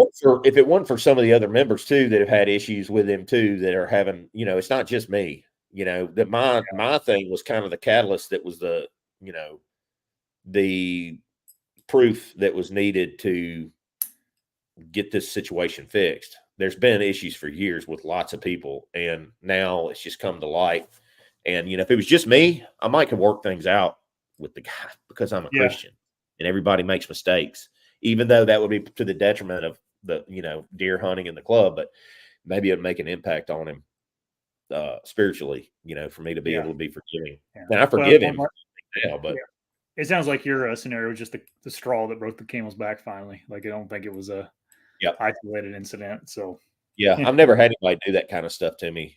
weren't for some of the other members too that have had issues with him too, that are having, it's not just me. That my thing was kind of the catalyst that was the proof that was needed to get this situation fixed. There's been issues for years with lots of people, and now it's just come to light. And if it was just me, I might could work things out with the guy because I'm a Christian, and everybody makes mistakes, even though that would be to the detriment of the deer hunting in the club. But maybe it'd make an impact on him spiritually, for me to be Yeah. able to be forgiving. Yeah. And I Well, forgive him now, but yeah. It sounds like your scenario was just the straw that broke the camel's back finally. Like, I don't think it was a yeah, isolated incident. So, yeah, I've never had anybody do that kind of stuff to me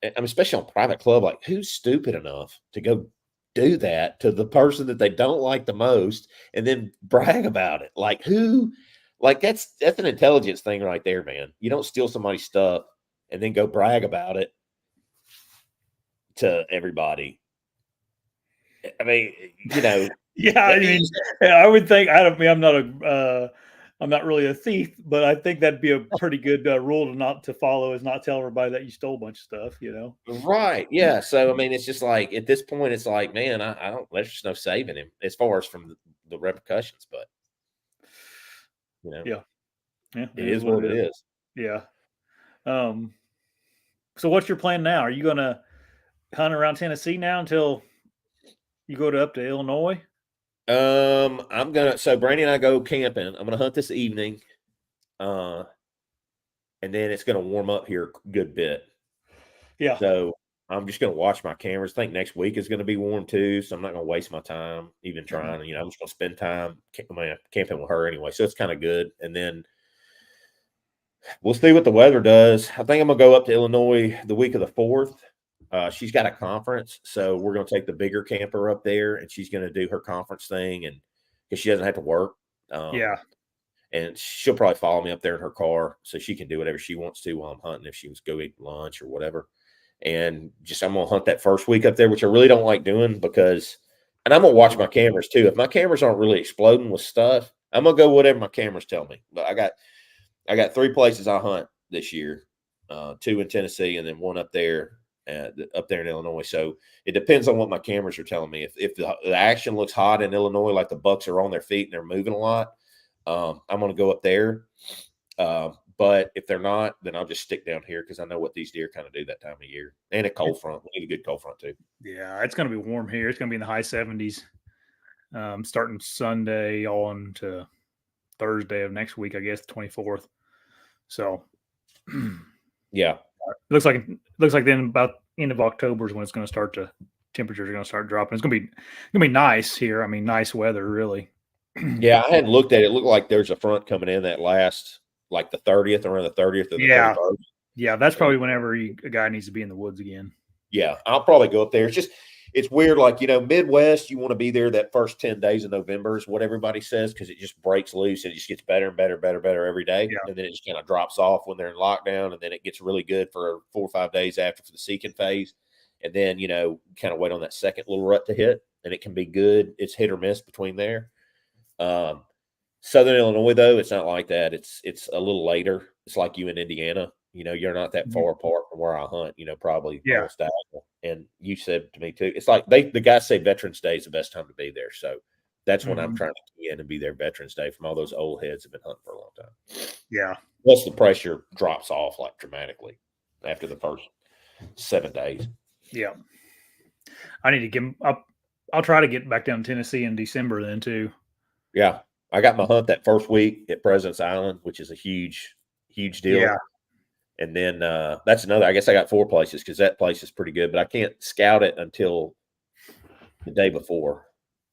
especially on private club. Like, who's stupid enough to go do that to the person that they don't like the most and then brag about it? Like, who? Like, that's an intelligence thing right there, man. You don't steal somebody's stuff and then go brag about it to everybody. I mean, yeah, I mean, I would think I'm not I'm not really a thief, but I think that'd be a pretty good rule to follow is not tell everybody that you stole a bunch of stuff. right. Yeah. So, I mean, it's just like at this point, it's like, man, I don't, there's just no saving him as far as from the repercussions, but, Yeah, yeah, it is what it is. Yeah. Um. So, what's your plan now? Are you gonna hunt around Tennessee now until you go up to Illinois? So Brandy and I go camping. I'm gonna hunt this evening. Uh, and then it's gonna warm up here a good bit. Yeah. So I'm just gonna watch my cameras. I think next week is gonna be warm too. So I'm not gonna waste my time even trying. I'm just gonna spend time camping with her anyway. So it's kind of good. And then we'll see what the weather does. I think I'm gonna go up to Illinois the week of the 4th. She's got a conference, so we're gonna take the bigger camper up there, and she's gonna do her conference thing, and because she doesn't have to work. Yeah. And she'll probably follow me up there in her car so she can do whatever she wants to while I'm hunting, if she wants to go eat lunch or whatever. And I'm gonna hunt that first week up there, which I really don't like doing and I'm gonna watch my cameras too. If my cameras aren't really exploding with stuff, I'm gonna go whatever my cameras tell me. But I got 3 places I hunt this year, 2 in Tennessee, and then 1 up there in Illinois. So it depends on what my cameras are telling me. If the action looks hot in Illinois, like the bucks are on their feet and they're moving a lot, I'm going to go up there. But if they're not, then I'll just stick down here because I know what these deer kind of do that time of year. And a cold front. We need a good cold front too. Yeah, it's going to be warm here. It's going to be in the high 70s, starting Sunday on to Thursday of next week, I guess, the 24th. So, yeah, looks like then about end of October is when it's going to start to temperatures are going to start dropping. It's going to be nice here. I mean, nice weather, really. Yeah, I hadn't looked at it. It looked like there's a front coming in that last, like the 30th, around the 30th or the 31st. Yeah, that's probably whenever a guy needs to be in the woods again. Yeah, I'll probably go up there. It's weird. Like, Midwest, you want to be there that first 10 days of November is what everybody says, because it just breaks loose and it just gets better and better, better, better every day. Yeah. And then it just kind of drops off when they're in lockdown. And then it gets really good for 4 or 5 days after for the seeking phase. And then, kind of wait on that second little rut to hit, and it can be good. It's hit or miss between there. Southern Illinois, though, it's not like that. It's a little later. It's like you in Indiana. You're not that far apart from where I hunt. Probably almost diagonal. And you said to me too, it's like the guys say Veterans Day is the best time to be there. So that's when I'm trying to key in and be there Veterans Day from all those old heads have been hunting for a long time. Yeah. Plus the pressure drops off like dramatically after the first 7 days. Yeah. I need to get I'll try to get back down to Tennessee in December then too. Yeah. I got my hunt that first week at President's Island, which is a huge, huge deal. Yeah. And then that's another. I guess I got 4 places because that place is pretty good, but I can't scout it until the day before.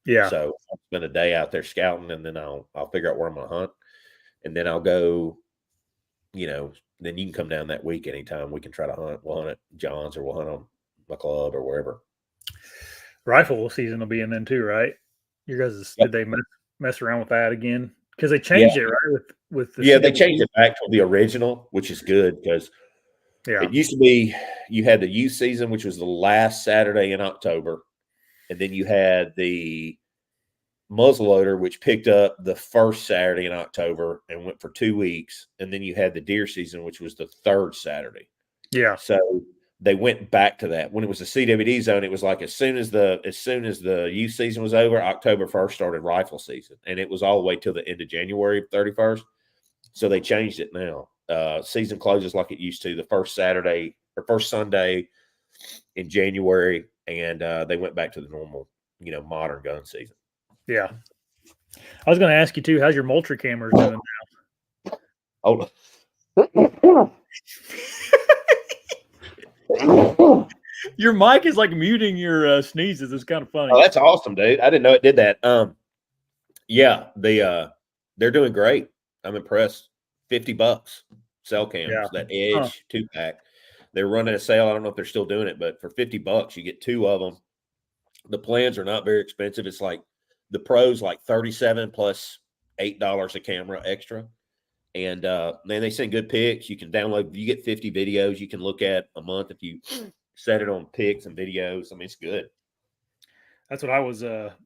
Yeah. So I'll spend a day out there scouting, and then I'll figure out where I'm going to hunt, and then I'll go. Then you can come down that week anytime. We can try to hunt. We'll hunt at John's, or we'll hunt on my club, or wherever. Rifle season will be in then too, right? You guys, did they mess around with that again? Because they changed it, right? With the they changed it back to the original, which is good because it used to be you had the youth season, which was the last Saturday in October, and then you had the muzzleloader, which picked up the first Saturday in October and went for 2 weeks, and then you had the deer season, which was the 3rd Saturday. Yeah. So they went back to that. When it was the CWD zone, it was like as soon as the youth season was over, October 1st started rifle season, and it was all the way till the end of January 31st. So they changed it now. Season closes like it used to the first Saturday or first Sunday in January, and they went back to the normal, modern gun season. Yeah. I was going to ask you too, how's your Moultrie cameras doing now? Hold on. Your mic is like muting your sneezes. It's kind of funny. Oh, that's awesome, dude. I didn't know it did that. Yeah, they're doing great. I'm impressed. $50 cell cams, Yeah. that Edge 2-pack. They're running a sale. I don't know if they're still doing it, but for $50, you get 2 of them. The plans are not very expensive. It's like the Pro's like 37 plus $8 a camera extra. And then they send good pics. You can download, you get 50 videos you can look at a month if you set it on pics and videos. I mean, it's good. That's what I was. That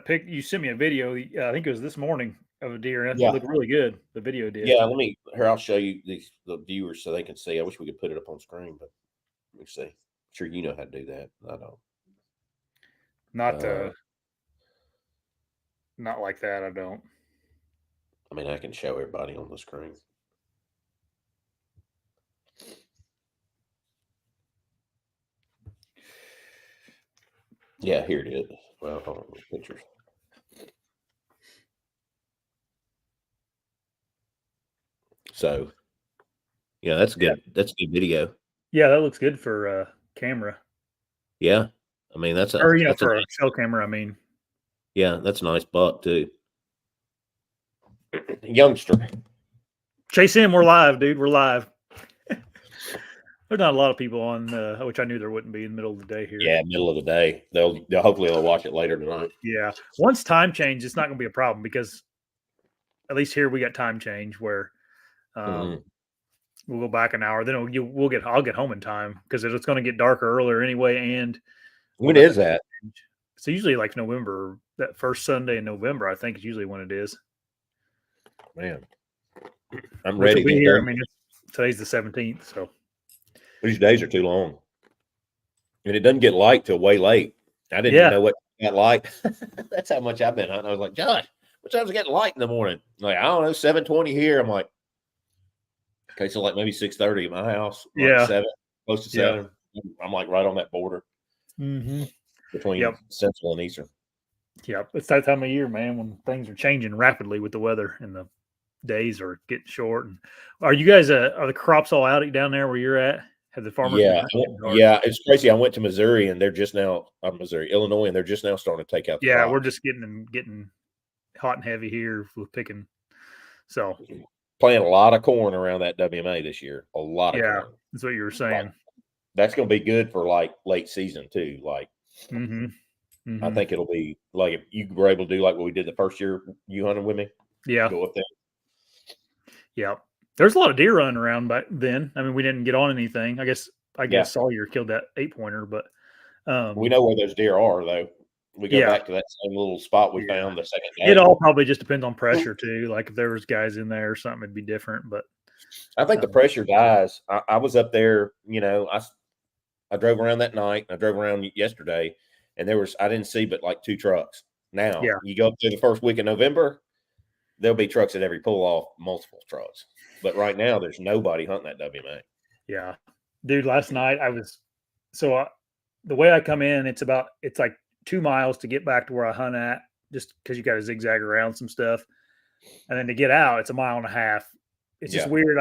pic you sent me a video. I think it was this morning of a deer, and it Yeah. looked really good. The video did. Yeah, I'll show you the viewers so they can see. I wish we could put it up on screen, but let me see. I'm sure you know how to do that. I don't. Not like that. I don't. I mean, I can show everybody on the screen. Yeah, here it is. Well, hold on, pictures. So, yeah, that's good. Yeah. That's a good video. Yeah, that looks good for camera. Yeah, I mean that's a for a cell camera. I mean, yeah, that's a nice buck too. Youngster. Chase him. We're live, dude. We're live. There's not a lot of people on, which I knew there wouldn't be in the middle of the day here. Yeah, middle of the day. They'll hopefully watch it later tonight. Yeah, once time change, it's not going to be a problem because at least here we got time change where we'll go back an hour. Then I'll get home in time because it's going to get darker earlier anyway. And when is that? It's usually like November. That first Sunday in November, I think, is usually when it is. Man, I'm ready to be here. I mean, today's the 17th, so these days are too long, and it doesn't get light till way late. I didn't even know what got light. That's how much I've been hunting. I was like, Josh, what time's it getting light in the morning? Like, I don't know, 7:20 here. I'm like, okay, so like maybe 6:30 at my house. Like 7, close to 7. I'm like right on that border between Central and Eastern. Yep, it's that time of year, man, when things are changing rapidly with the weather and the days are getting short. And are you guys? Are the crops all out down there where you're at? Have the farmers? Yeah, it's crazy. I went to Missouri, and they're just now Illinois, and they're just now starting to take out. The crops. We're just getting hot and heavy here with picking. So planting a lot of corn around that WMA this year. A lot of corn. That's what you were saying. That's going to be good for like late season too. Like, I think it'll be like if you were able to do like what we did the first year you hunted with me. Yeah, go up there. Yeah, there's a lot of deer running around back then. I mean, we didn't get on anything. I guess Sawyer killed that 8-pointer, but we know where those deer are though. We go back to that same little spot we found the second day. It all probably just depends on pressure too. Like if there was guys in there or something, it'd be different. But I think the pressure dies. I was up there, I drove around that night. I drove around yesterday, and I didn't see but like 2 trucks. Now you go up to the first week of November, there'll be trucks at every pull off, multiple trucks. But right now, there's nobody hunting that WMA. Yeah, dude. Last night the way I come in, it's like 2 miles to get back to where I hunt at, just because you got to zigzag around some stuff, and then to get out, it's 1.5 miles. It's just weird.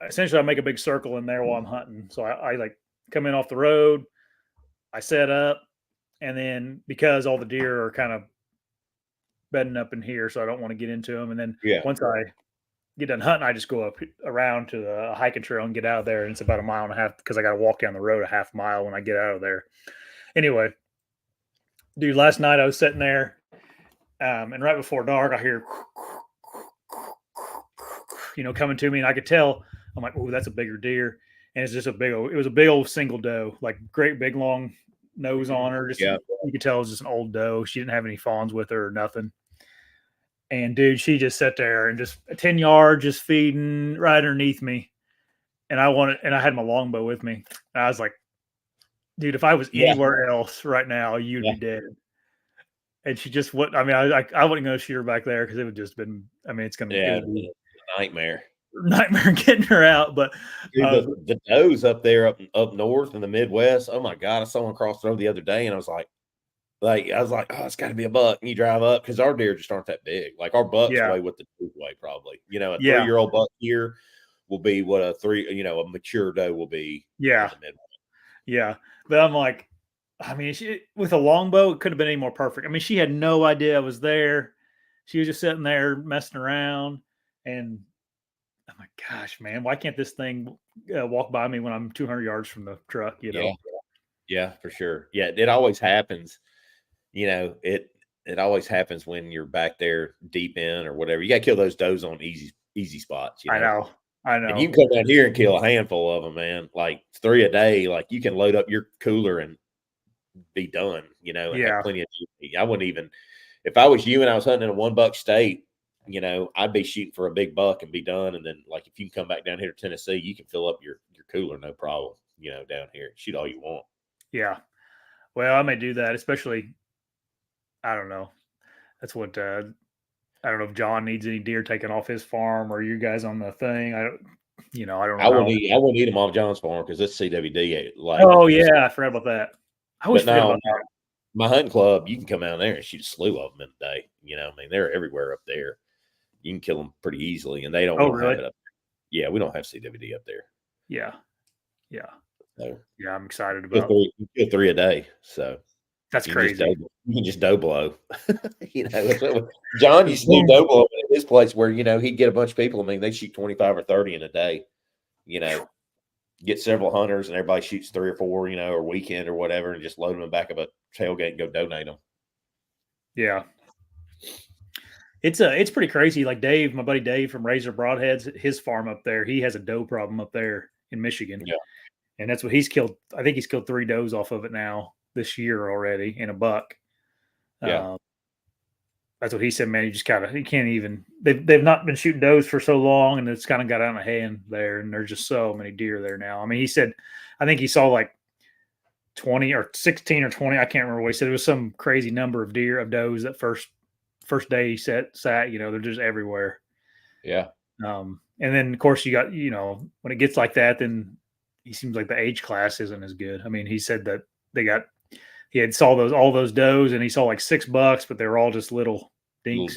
Essentially I make a big circle in there while I'm hunting. So I like come in off the road, I set up, and then because all the deer are kind of bedding up in here, so I don't want to get into them. And then once I get done hunting, I just go up around to the hiking trail and get out of there. And it's about 1.5 miles because I got to walk down the road a half mile when I get out of there. Anyway, dude, last night I was sitting there, and right before dark, I hear, coming to me, and I could tell. I'm like, oh, that's a bigger deer, and it's just it was a big old single doe, like great big long nose on her. You could tell it was just an old doe. She didn't have any fawns with her or nothing. And dude, she just sat there and just 10 yards, just feeding right underneath me. And I had my longbow with me. And I was like, dude, if I was anywhere else right now, you'd be dead. And she just I wouldn't go shoot her back there because it would just been, it's going to be a nightmare getting her out. But dude, the does up there up north in the Midwest. Oh my God. I saw one cross the road the other day and I was like, oh, it's got to be a buck. And you drive up because our deer just aren't that big. Like our bucks weigh what the deer weigh probably. A 3-year-old buck here will be what a mature doe will be Yeah. in the Midwest. Yeah. But I'm like, I mean, with a longbow, it could have been any more perfect. I mean, she had no idea I was there. She was just sitting there messing around. And I'm like, gosh, man, why can't this thing walk by me when I'm 200 yards from the truck, you know? Yeah, for sure. Yeah, it always happens. It always happens when you're back there deep in or whatever. You got to kill those does on easy spots, I know. And you can come down here and kill a handful of them, man. Like 3 a day. Like you can load up your cooler and be done, and have plenty of GP. I wouldn't even, if I was you and I was hunting in a $1 state, I'd be shooting for a big buck and be done. And then, like, if you can come back down here to Tennessee, you can fill up your cooler, no problem, down here. Shoot all you want. Yeah. Well, I may do that, especially, I don't know. That's what, I don't know if John needs any deer taken off his farm or you guys on the thing. I don't know. I wouldn't eat them off John's farm because it's CWD. Oh, yeah. I forgot about that. I always forget about that. My hunting club, you can come down there and shoot a slew of them in a day. They're everywhere up there. You can kill them pretty easily, and they don't. Oh, we don't really? have it up there. Yeah, we don't have CWD up there. Yeah. So, yeah, I'm excited about it. You kill 3 a day, so that's crazy. You can just doe blow. John used to do doe blow at his place where he'd get a bunch of people. I mean, they shoot 25 or 30 in a day. Get several hunters and everybody shoots 3 or 4, or weekend or whatever, and just load them in the back of a tailgate and go donate them. Yeah. It's pretty crazy. Like Dave, my buddy Dave from Razor Broadheads, his farm up there, he has a doe problem up there in Michigan. Yeah. And that's what he's killed. I think he's killed 3 does off of it now this year already in a buck. Yeah. That's what he said, man. You can't even, they've not been shooting does for so long, and it's kind of got out of hand there. And there's just so many deer there now. I mean, he said, I think he saw like 20 or 16 or 20. I can't remember what he said. It was some crazy number of does that first day he sat, they're just everywhere. Yeah. And then of course you got, when it gets like that, then he seems like the age class isn't as good. I mean, he said that he had saw all those does and he saw like 6 bucks, but they were all just little dinks.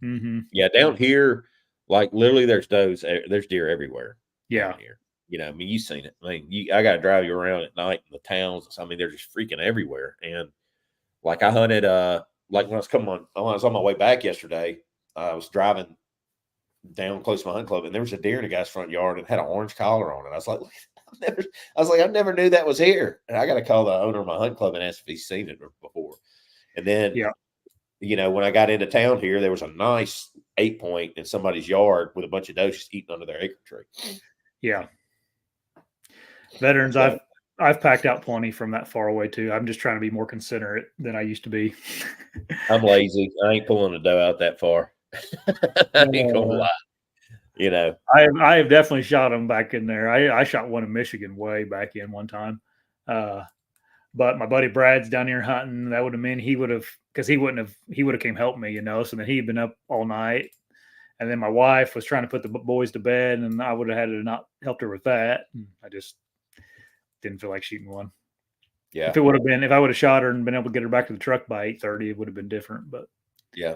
Mm-hmm. Yeah. Down here, like literally there's deer everywhere. Yeah. Down here. I mean, you've seen it. I mean, I got to drive you around at night in the towns. I mean, they're just freaking everywhere. And like I hunted, like when I was on my way back yesterday, I was driving down close to my hunt club, and there was a deer in a guy's front yard and had an orange collar on it. I was like, I never knew that was here. And I got to call the owner of my hunt club and ask if he's seen it before. And then, when I got into town here, there was a nice 8-point in somebody's yard with a bunch of does just eating under their acre tree. Yeah. Veterans, I've packed out plenty from that far away too. I'm just trying to be more considerate than I used to be. I'm lazy. I ain't pulling a doe out that far. I ain't gonna lie. I have definitely shot them back in there. I shot one in Michigan way back in one time. But my buddy Brad's down here hunting. That would have meant he would have came help me, so then he'd been up all night. And then my wife was trying to put the boys to bed, and I would have had to not helped her with that. I just didn't feel like shooting one. Yeah. If I would have shot her and been able to get her back to the truck by 8:30, it would have been different. But yeah.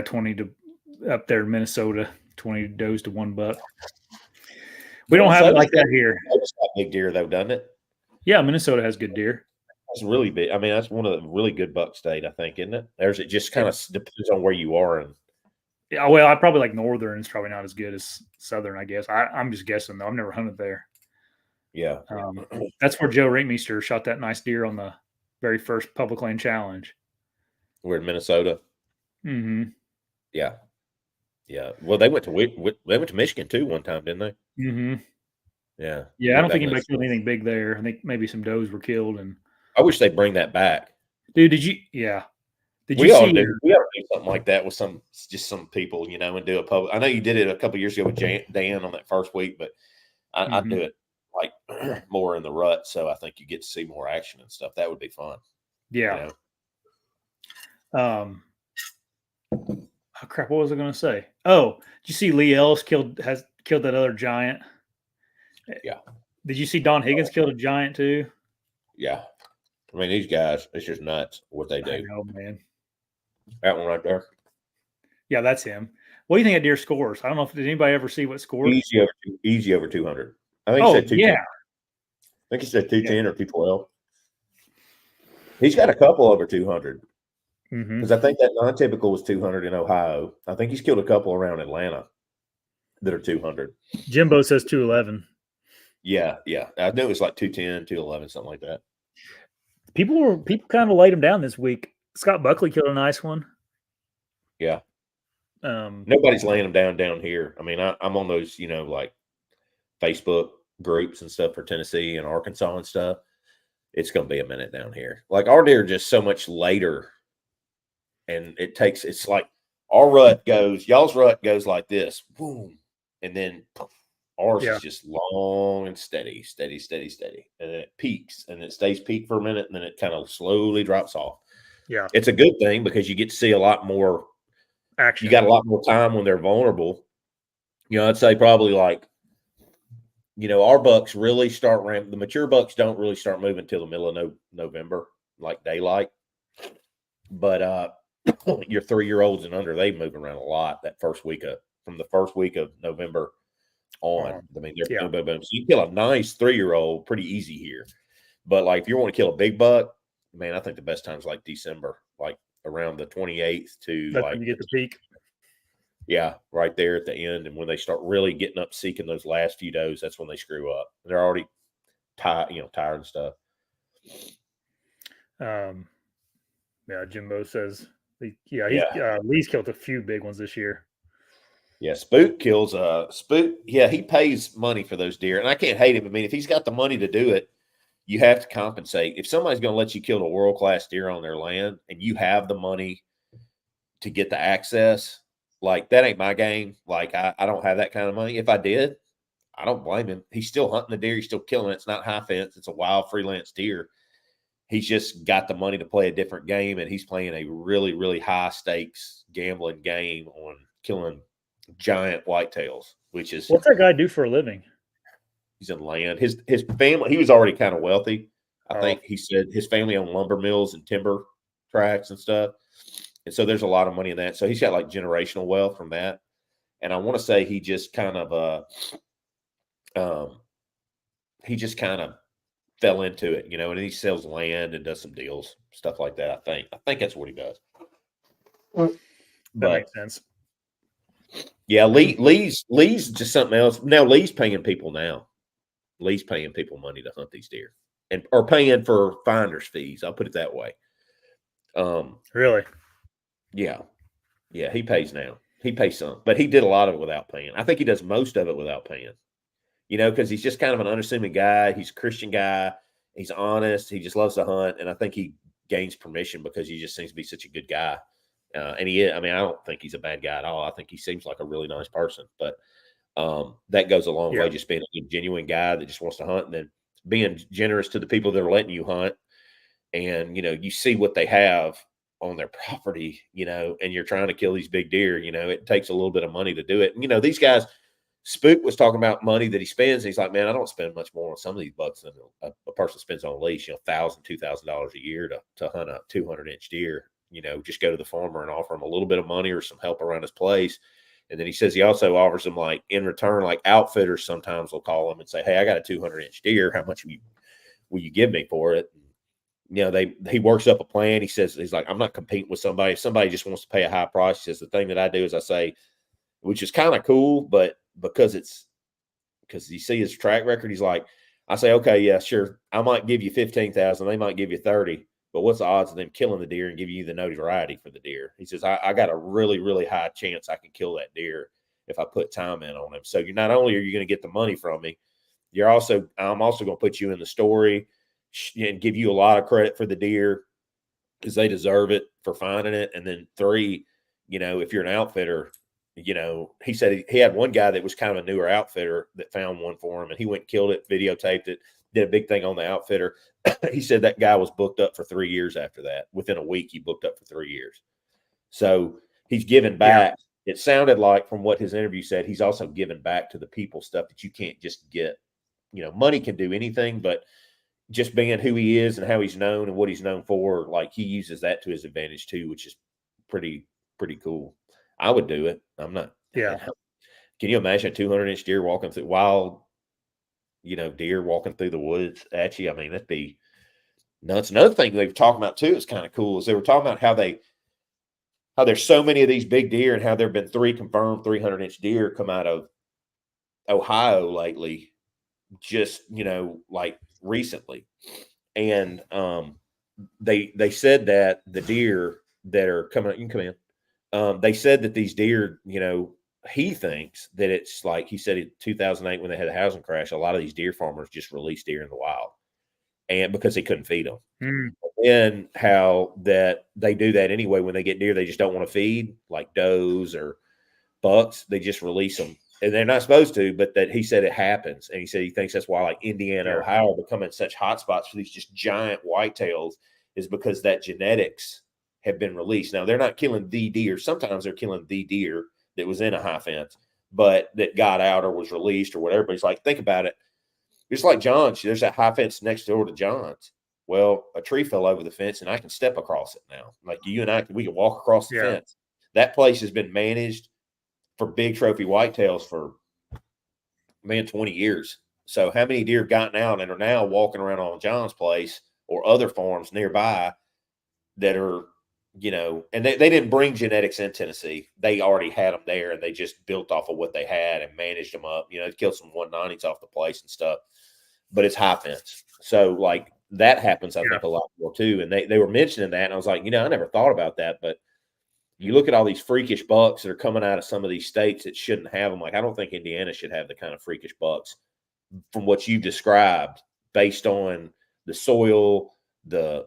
20 to up there in Minnesota, 20 does to 1 buck. We don't have it like that here. It's got big deer though, doesn't it? Yeah, Minnesota has good deer. That's really big. I mean, that's one of the really good buck state, I think, isn't it? It just kind of depends on where you are. And yeah, well, I probably like northern. It's probably not as good as southern, I guess. I'm just guessing though. I've never hunted there. Yeah, that's where Joe Reitmeister shot that nice deer on the very first public land challenge. We're in Minnesota. Mm-hmm. Yeah. Well, they went to Michigan too one time, didn't they? Mm-hmm. Yeah. Yeah, I don't think anybody killed anything big there. I think maybe some does were killed, and I wish they'd bring that back. Dude, did you? Yeah. We ought to do something like that with some people, and do a public. I know you did it a couple of years ago with Dan on that first week, but I'd do it like more in the rut. So I think you get to see more action and stuff. That would be fun. Yeah. Oh crap! What was I going to say? Oh, did you see Lee Ellis has killed that other giant? Yeah. Did you see Don Higgins killed a giant too? Yeah. I mean, these guys, it's just nuts what they do. I know, man. That one right there. Yeah, that's him. What do you think that deer scores? I don't know if did anybody ever see what scored. Easy over 200. I think he Oh said 210. yeah, I think he said yeah. 210 or 212. He's got a couple over 200 Mm-hmm. because I think that non-typical was 200 in Ohio. I think he's killed a couple around Atlanta that are 200. Jimbo says 211. Yeah. I knew it was like 210, 211, something like that. People kind of laid him down this week. Scott Buckley killed a nice one. Yeah. Um, Nobody's laying them down here. I mean, I'm on those, like Facebook groups and stuff for Tennessee and Arkansas and stuff. It's going to be a minute down here. Like our deer are just so much later, and it's like y'all's rut goes like this, boom, and then ours is just long and steady, and then it peaks and it stays peak for a minute, and then it kind of slowly drops off. Yeah, it's a good thing because you get to see a lot more action. You got a lot more time when they're vulnerable. I'd say probably like, our bucks really start ramping. The mature bucks don't really start moving until the middle of November, like daylight. But your 3-year-olds and under, they move around a lot from the first week of November on. I mean, they're boom, boom, boom. So you kill a nice 3-year-old pretty easy here. But like if you want to kill a big buck, man, I think the best time is like December, like around the 28th to That's like when you get the peak. Yeah, right there at the end. And when they start really getting up seeking those last few does, that's when they screw up. They're already tired and stuff. Yeah, Jimbo says Lee's killed a few big ones this year. Yeah, Spook kills Spook. Yeah, he pays money for those deer. And I can't hate him. I mean, if he's got the money to do it, you have to compensate. If somebody's going to let you kill a world-class deer on their land and you have the money to get the access, like that ain't my game. Like I don't have that kind of money. If I did, I don't blame him. He's still hunting the deer. He's still killing it. It's not high fence. It's a wild freelance deer. He's just got the money to play a different game, and he's playing a really, really high stakes gambling game on killing giant whitetails, which is What's that guy do for a living? He's in land. His family, he was already kind of wealthy. I think he said his family owned lumber mills and timber tracts and stuff. And so there's a lot of money in that. So he's got like generational wealth from that. And I want to say he just kind of fell into it, and he sells land and does some deals, stuff like that. I think that's what he does. That makes sense. Yeah, Lee's just something else. Now Lee's paying people now. Lee's paying people money to hunt these deer, or paying for finder's fees. I'll put it that way. Really? Yeah, he pays now. He pays some, but he did a lot of it without paying. I think he does most of it without paying. Because he's just kind of an unassuming guy. He's a Christian guy. He's honest. He just loves to hunt, and I think he gains permission because he just seems to be such a good guy. And he is. I mean, I don't think he's a bad guy at all. I think he seems like a really nice person. But that goes a long way, just being a genuine guy that just wants to hunt, and then being generous to the people that are letting you hunt. And you see what they have on their property, and you're trying to kill these big deer. It takes a little bit of money to do it. And these guys. Spook was talking about money that he spends. And he's like, man, I don't spend much more on some of these bucks than a person spends on a leash, $1,000, $2,000 a year to hunt a 200-inch deer. Just go to the farmer and offer him a little bit of money or some help around his place. And then he says he also offers them, like, in return, like outfitters sometimes will call him and say, hey, I got a 200-inch deer. How much will you give me for it? And, he works up a plan. He says, he's like, I'm not competing with somebody. If somebody just wants to pay a high price, he says, the thing that I do is I say, which is kind of cool, but because you see his track record, he's like, I say, okay, yeah, sure. I might give you 15,000. They might give you 30, but what's the odds of them killing the deer and giving you the notoriety for the deer? He says, I got a really, really high chance I can kill that deer if I put time in on him. So you're not only are you going to get the money from me, I'm also going to put you in the story and give you a lot of credit for the deer because they deserve it for finding it. And then 3, if you're an outfitter, he said he had one guy that was kind of a newer outfitter that found one for him, and he went and killed it, videotaped it, did a big thing on the outfitter. He said that guy was booked up for 3 years after that. Within a week, he booked up for 3 years. So he's given back. Yeah. It sounded like from what his interview said, he's also given back to the people stuff that you can't just get. Money can do anything, but just being who he is and how he's known and what he's known for, like he uses that to his advantage too, which is pretty cool. I would do it. I'm not. Yeah. Can you imagine a 200-inch deer walking through wild, deer walking through the woods at you? I mean, that'd be nuts. Another thing they were talking about too is kind of cool is they were talking about how there's so many of these big deer and how there have been 3 confirmed 300-inch deer come out of Ohio lately, just like recently, and they said that the deer that are coming, you can come in. They said that these deer, he thinks that it's like he said in 2008 when they had a housing crash, a lot of these deer farmers just released deer in the wild, and because they couldn't feed them. Mm. And how that they do that anyway when they get deer, they just don't want to feed like does or bucks. They just release them, and they're not supposed to. But that he said it happens, and he said he thinks that's why like Indiana, Ohio are becoming such hot spots for these just giant whitetails is because that genetics have been released. Now they're not killing the deer. Sometimes they're killing the deer that was in a high fence, but that got out or was released or whatever. But it's like, think about it. Just like John's, there's that high fence next door to John's. Well, a tree fell over the fence and I can step across it now. Like you and I, we can walk across the fence. That place has been managed for big trophy whitetails for 20 years. So how many deer have gotten out and are now walking around on John's place or other farms nearby that are, and they didn't bring genetics in Tennessee. They already had them there and they just built off of what they had and managed them up. They killed some 190s off the place and stuff, but it's high fence. So like that happens, I think, a lot more too. And they were mentioning that. And I was like, I never thought about that, but you look at all these freakish bucks that are coming out of some of these states that shouldn't have them. Like, I don't think Indiana should have the kind of freakish bucks from what you've described based on the soil, the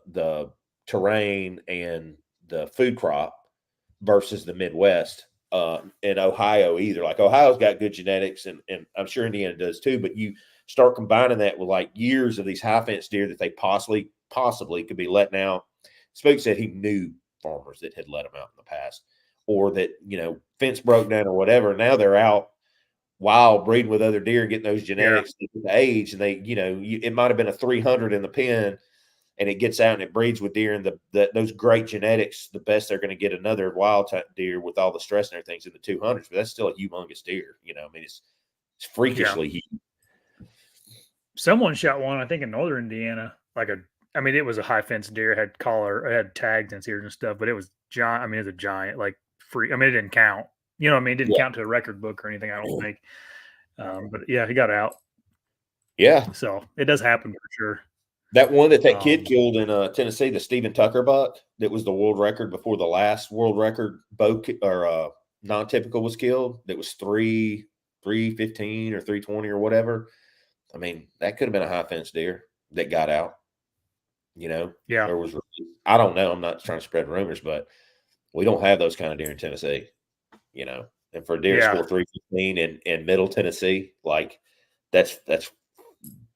terrain, and the food crop versus the Midwest and Ohio either. Like Ohio's got good genetics and I'm sure Indiana does too, but you start combining that with like years of these high fence deer that they possibly could be letting out. Spook said he knew farmers that had let them out in the past or that, fence broke down or whatever. Now they're out wild breeding with other deer, getting those genetics to the age. And they, it might've been a 300 in the pen and it gets out and it breeds with deer and those great genetics, the best they're going to get another wild type deer with all the stress and everything's in the 200s, but that's still a humongous deer. I mean, it's freakishly huge. Someone shot one, I think in northern Indiana, it was a high fence deer, had tags and ears and stuff, but it was giant. I mean, it's a giant, like free. I mean, it didn't count. It didn't count to a record book or anything, I don't think. But yeah, he got out. Yeah. So it does happen for sure. That one that kid killed in Tennessee, the Stephen Tucker buck, that was the world record before the last world record bow or non-typical was killed. That was 315 or 320 or whatever. I mean, that could have been a high fence deer that got out. Yeah. I don't know. I'm not trying to spread rumors, but we don't have those kind of deer in Tennessee. And for a deer to score 315 in Middle Tennessee, like that's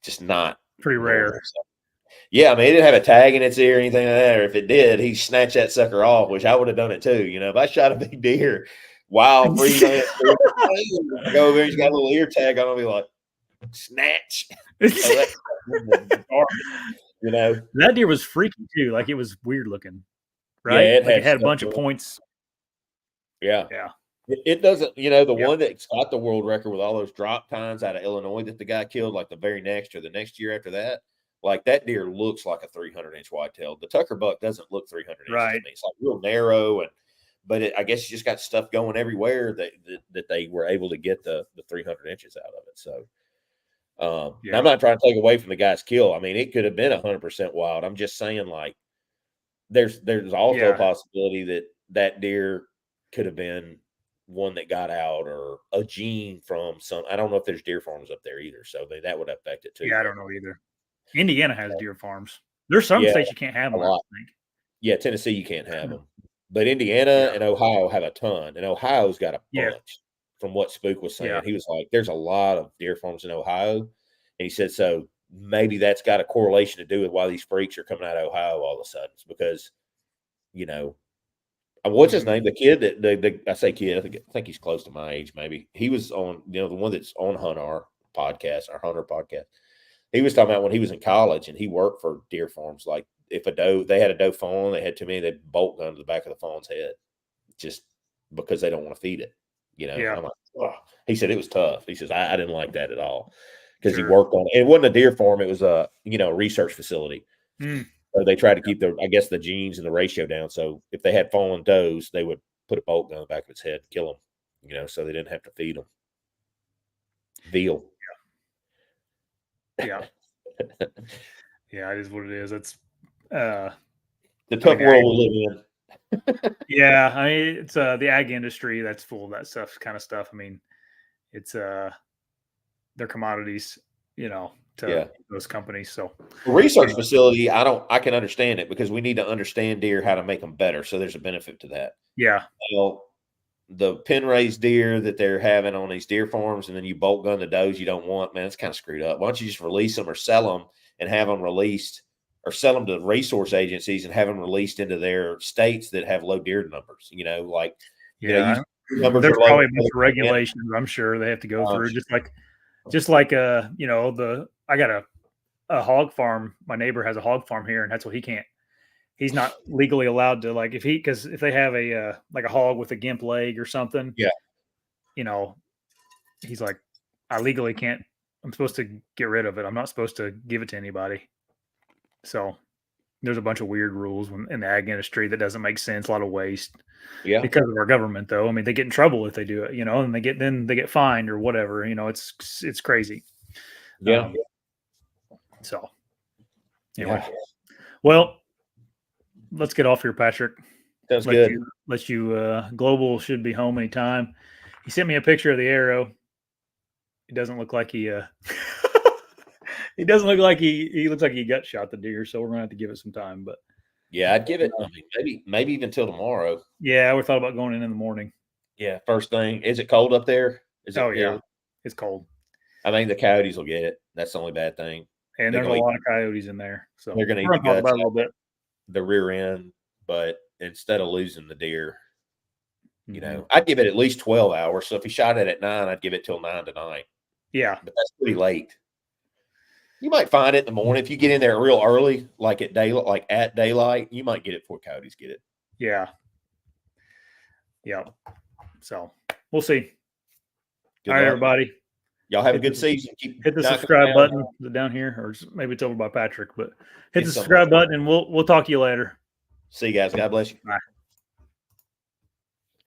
just not pretty rare. So, yeah, I mean, it didn't have a tag in its ear or anything like that. Or if it did, he snatched that sucker off, which I would have done it too. If I shot a big deer, wild breed, I go over there, he's got a little ear tag on, I'll be like, snatch. That deer was freaky too. Like it was weird looking, right? Yeah, it had a bunch of points. Yeah. It doesn't, the one that's got the world record with all those drop tines out of Illinois that the guy killed, like the very next or the next year after that, like that deer looks like a 300-inch whitetail. The Tucker buck doesn't look 300 inches to me. It's like real narrow, but I guess you just got stuff going everywhere that they were able to get the 300 inches out of it. So I'm not trying to take away from the guy's kill. I mean, it could have been 100% wild. I'm just saying, like, there's also a possibility that deer could have been one that got out or a gene from some. I don't know if there's deer farms up there either, so that would affect it too. Yeah, I don't know either. Indiana has deer farms. There's some states you can't have them. I think. Yeah, Tennessee you can't have them, but Indiana and Ohio have a ton, and Ohio's got a bunch. From what Spook was saying, he was like, "There's a lot of deer farms in Ohio," and he said, "So maybe that's got a correlation to do with why these freaks are coming out of Ohio all of a sudden, it's because, what's his name? The kid that I say kid, I think he's close to my age. Maybe he was on, the one that's on Hunter podcast, our Hunter podcast. He was talking about when he was in college and he worked for deer farms. Like if they had a doe fawn, they had too many, they'd bolt gun to the back of the fawn's head. Just because they don't want to feed it. Yeah. I'm like, oh. He said it was tough. He says I didn't like that at all because he Sure. worked on it. It wasn't a deer farm; it was a research facility. Mm. So they tried to keep the genes and the ratio down. So if they had fallen does, they would put a bolt gun on the back of its head, and kill them. So they didn't have to feed them. Veal. Yeah. Yeah, it is what it is. It's the tough world we live in. Yeah, I mean, it's the ag industry that's full of that kind of stuff. I mean, it's their commodities, to those companies. So the research facility, I can understand it because we need to understand deer, how to make them better. So there's a benefit to that. Yeah. Well, the pen raised deer that they're having on these deer farms, and then you bolt gun the does you don't want, man, it's kind of screwed up. Why don't you just release them or sell them and have them released, or sell them to resource agencies and have them released into their states that have low deer numbers? Numbers there's are low. Probably a bunch of regulations, I'm sure they have to go through, just like I got a hog farm. My neighbor has a hog farm here, and that's what he's not legally allowed to, like, because if they have a hog with a gimp leg or something, he's like, I legally can't. I'm supposed to get rid of it. I'm not supposed to give it to anybody. So there's a bunch of weird rules in the ag industry that doesn't make sense. A lot of waste. Yeah. Because of our government, though. I mean, they get in trouble if they do it, and they get fined or whatever. It's crazy. Yeah. So anyway, well, let's get off here, Patrick. Sounds good. Global should be home anytime. He sent me a picture of the arrow. It doesn't look like he he doesn't look like he looks like he gut shot the deer, so we're gonna have to give it some time. But yeah, I'd give it maybe even till tomorrow. Yeah, we thought about going in the morning. Yeah, first thing. Is it cold up there? Yeah, it's cold. I think the coyotes will get it. That's the only bad thing. And there's a lot of coyotes in there, so they're going to eat the guts, a little bit, the rear end. But instead of losing the deer, I'd give it at least 12 hours. So if he shot it at 9, I'd give it till 9 tonight. Yeah, but that's pretty late. You might find it in the morning if you get in there real early, like at daylight. You might get it before coyotes get it. Yeah. So we'll see. All right, everybody. Y'all have a good season. Hit the subscribe button. Is it down here, or maybe it's over by Patrick? But hit the subscribe button, and we'll talk to you later. See you guys. God bless you. Bye.